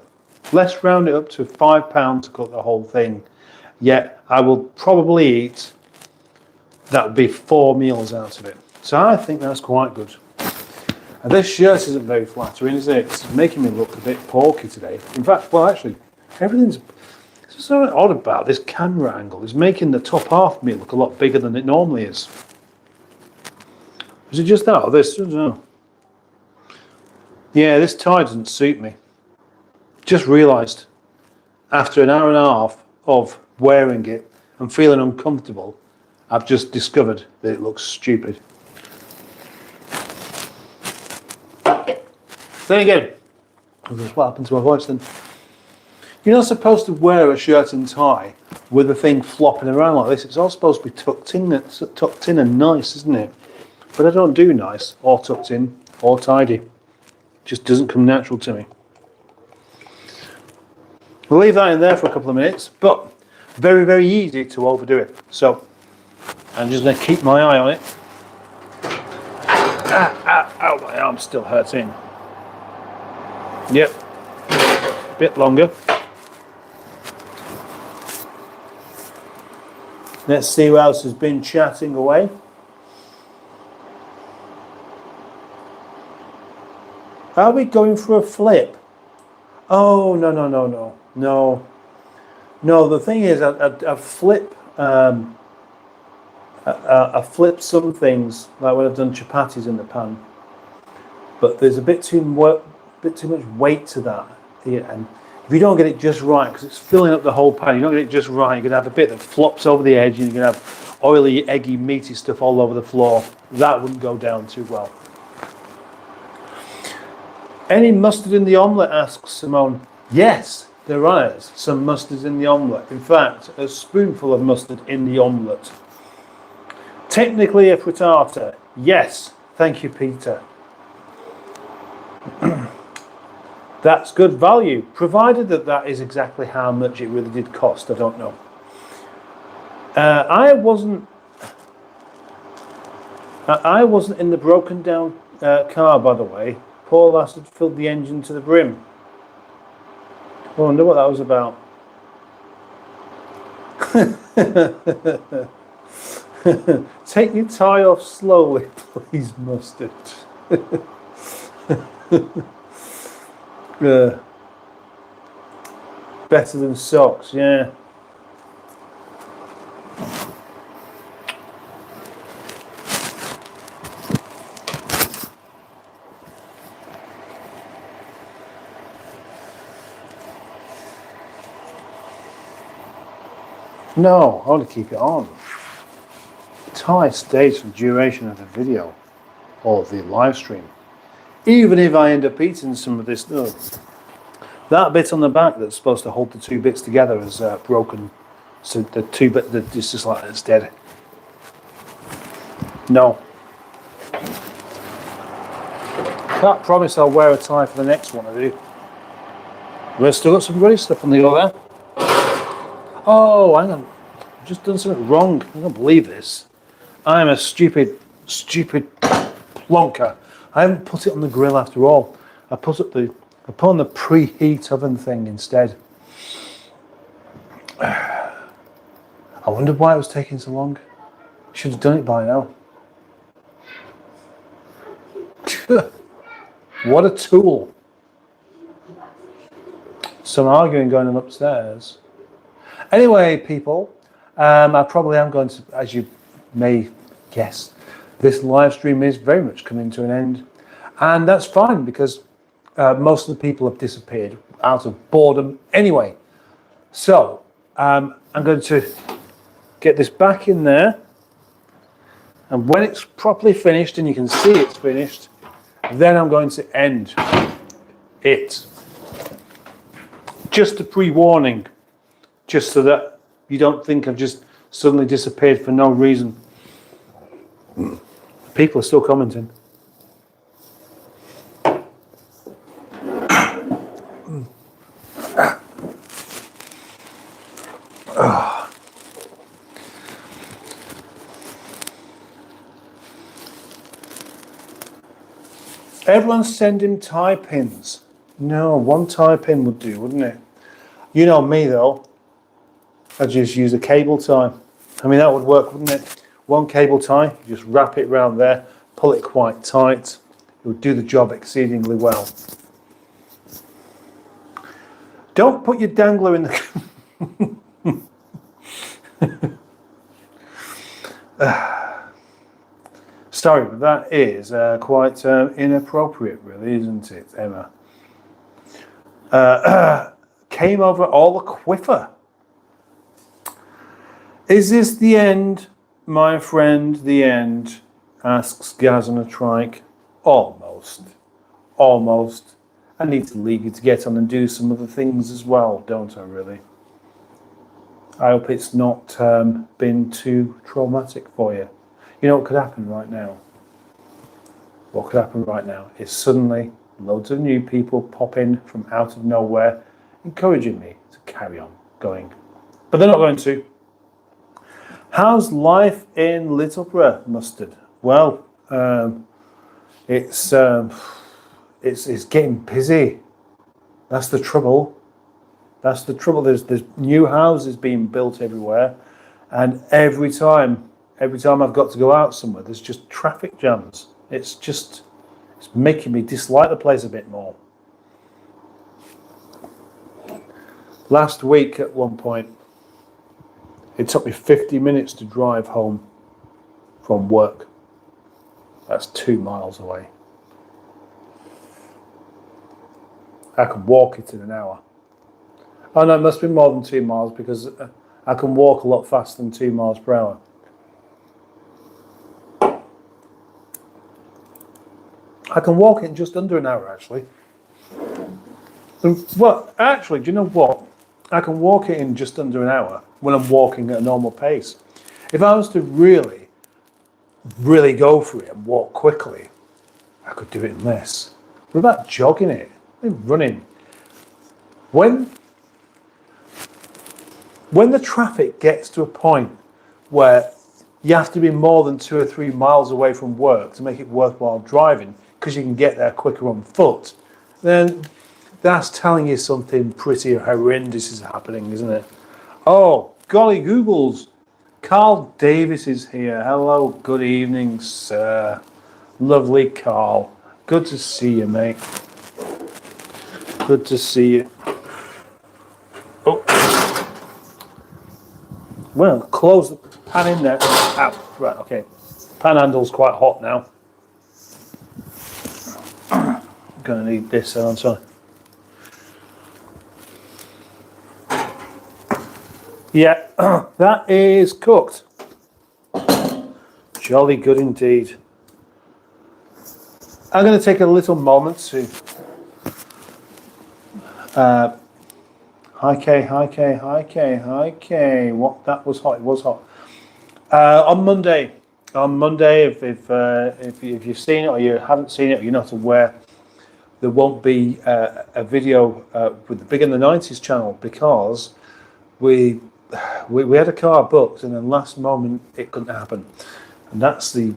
Let's round it up to £5 to cook the whole thing. Yet I will probably eat. That would be 4 meals out of it. So I think that's quite good. And this shirt isn't very flattering, is it? It's making me look a bit porky today. In fact, well, actually, everything's so odd about this camera angle. It's making the top half of me look a lot bigger than it normally is. Is it just that or this? I don't know. Yeah, this tie doesn't suit me. Just realised, after an hour and a half of wearing it and feeling uncomfortable, I've just discovered that it looks stupid. Then again, what happened to my voice then? You're not supposed to wear a shirt and tie with the thing flopping around like this. It's all supposed to be tucked in and nice, isn't it? But I don't do nice, or tucked in, or tidy. It just doesn't come natural to me. We'll leave that in there for a couple of minutes, but very, very easy to overdo it. So I'm just going to keep my eye on it. Ow, my arm's still hurting. Yep, a bit longer. Let's see who else has been chatting away. Are we going for a flip? Oh, no, no, no, no, no. No, the thing is, I flip, I flip some things, like when I've done chapatis in the pan, but there's a bit too much weight to that. Yeah, and if you don't get it just right, because it's filling up the whole pan, you don't get it just right, you're going to have a bit that flops over the edge, and you're going to have oily, eggy, meaty stuff all over the floor. That wouldn't go down too well. Any mustard in the omelette, asks Simone. Yes, there is some mustard in the omelette. In fact, a spoonful of mustard in the omelette. Technically a frittata. Yes, thank you, Peter. That's good value, provided that is exactly how much it really did cost. I don't know. I wasn't in the broken down car, by the way. Poor lass had filled the engine to the brim. I wonder what that was about. Take your tie off slowly, please, mustard. Better than socks, yeah. No, I want to keep it on. Tie stays for the duration of the video or the live stream. Even if I end up eating some of this, that bit on the back that's supposed to hold the two bits together is broken. So the two bit, it's just like it's dead. No. Can't promise I'll wear a tie for the next one, I do. We've still got some bloody stuff on the go there. Oh, hang on. I've just done something wrong. I don't believe this. I'm a stupid plonker. I haven't put it on the grill after all. I put on the preheat oven thing instead. I wondered why it was taking so long. Should have done it by now. What a tool. Some arguing going on upstairs. Anyway, people, I probably am going to, as you may guess, this live stream is very much coming to an end. And that's fine because most of the people have disappeared out of boredom anyway. So I'm going to get this back in there. And when it's properly finished and you can see it's finished, then I'm going to end it. Just a pre-warning, just so that you don't think I've just suddenly disappeared for no reason. People are still commenting. Everyone send him tie pins. No, one tie pin would do, wouldn't it? You know me though. I'd just use a cable tie. I mean, that would work, wouldn't it? One cable tie, just wrap it around there, pull it quite tight. It would do the job exceedingly well. Don't put your dangler in the... Sorry, but that is quite inappropriate, really, isn't it, Emma? Came over all the quiver. Is this the end, my friend, the end? Asks Gaz on a trike. Almost. Almost. I need to leave you to get on and do some other things as well, don't I, really? I hope it's not been too traumatic for you. You know what could happen right now? What could happen right now is suddenly loads of new people pop in from out of nowhere, encouraging me to carry on going. But they're not going to. How's life in Littleborough, Mustard? Well, it's getting busy. That's the trouble. That's the trouble. There's new houses being built everywhere, and every time I've got to go out somewhere, there's just traffic jams. It's making me dislike the place a bit more. Last week at one point, it took me 50 minutes to drive home from work. That's 2 miles away. I can walk it in an hour. Oh no, it must be more than 2 miles because I can walk a lot faster than 2 miles per hour. I can walk it in just under an hour, actually. Well, actually, do you know what? I can walk it in just under an hour when I'm walking at a normal pace. If I was to really go for it and walk quickly, I could do it in less. What about jogging it? Running. When the traffic gets to a point where you have to be more than 2 or 3 miles away from work to make it worthwhile driving because you can get there quicker on foot, then that's telling you something pretty horrendous is happening, isn't it? Oh, golly Googles. Carl Davis is here. Hello, good evening, sir. Lovely Carl. Good to see you, mate. Good to see you. Oh. Well, close the pan in there. Ow. Right, okay. Pan handle's quite hot now. I'm going to need this, aren't I? Yeah, that is cooked. Jolly good indeed. I'm going to take a little moment to... Hi Kay. What? That was hot. It was hot. On Monday, if you've seen it or you haven't seen it or you're not aware, there won't be a video with the Big in the 90s channel because we had a car booked and then last moment it couldn't happen, and that's the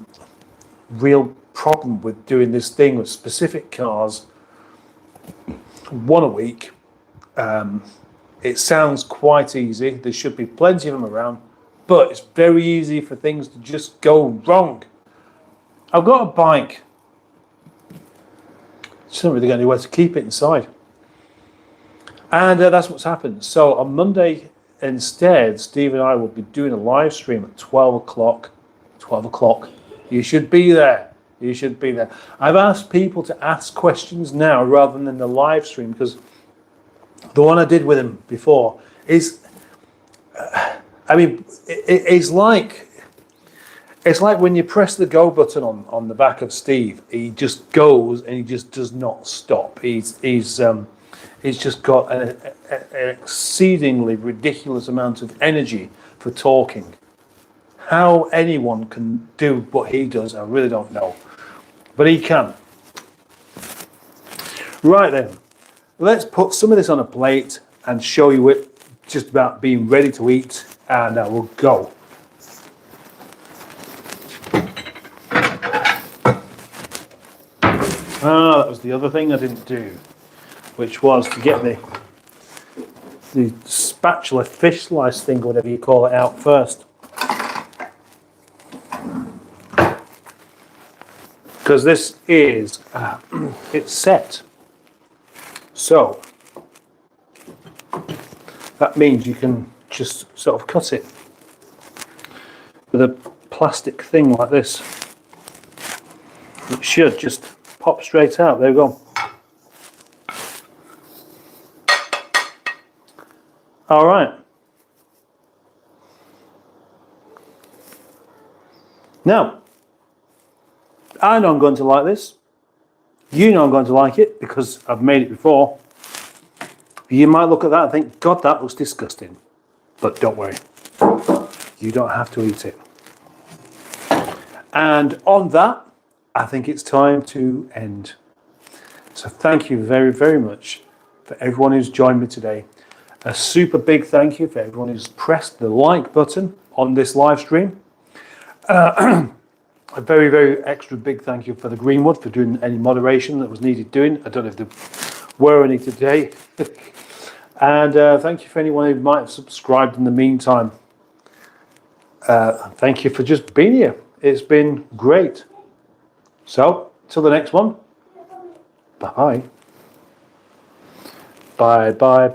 real problem with doing this thing with specific cars, one a week. It sounds quite easy. There should be plenty of them around, but it's very easy for things to just go wrong. I've got a bike. Just not really got anywhere to keep it inside. And that's what's happened. So on Monday, instead, Steve and I will be doing a live stream at 12 o'clock. 12 o'clock. You should be there. You should be there. I've asked people to ask questions now rather than the live stream because the one I did with him before is, it's like when you press the go button on the back of Steve, he just goes and he just does not stop. He's just got an exceedingly ridiculous amount of energy for talking. How anyone can do what he does, I really don't know, but he can. Right then. Let's put some of this on a plate and show you it just about being ready to eat, and we'll go. That was the other thing I didn't do, which was to get the spatula fish slice thing, whatever you call it, out first. Because this is, it's set. So, that means you can just sort of cut it with a plastic thing like this. It should just pop straight out. There we go. All right. Now, I know I'm going to like this. You know I'm going to like it because I've made it before. You might look at that and think, God, that looks disgusting. But don't worry. You don't have to eat it. And on that, I think it's time to end. So thank you very, very much for everyone who's joined me today. A super big thank you for everyone who's pressed the like button on this live stream. A very, very extra big thank you for the Greenwood for doing any moderation that was needed doing. I don't know if there were any today. And thank you for anyone who might have subscribed in the meantime. Thank you for just being here. It's been great. So, till the next one. Bye. Bye-bye.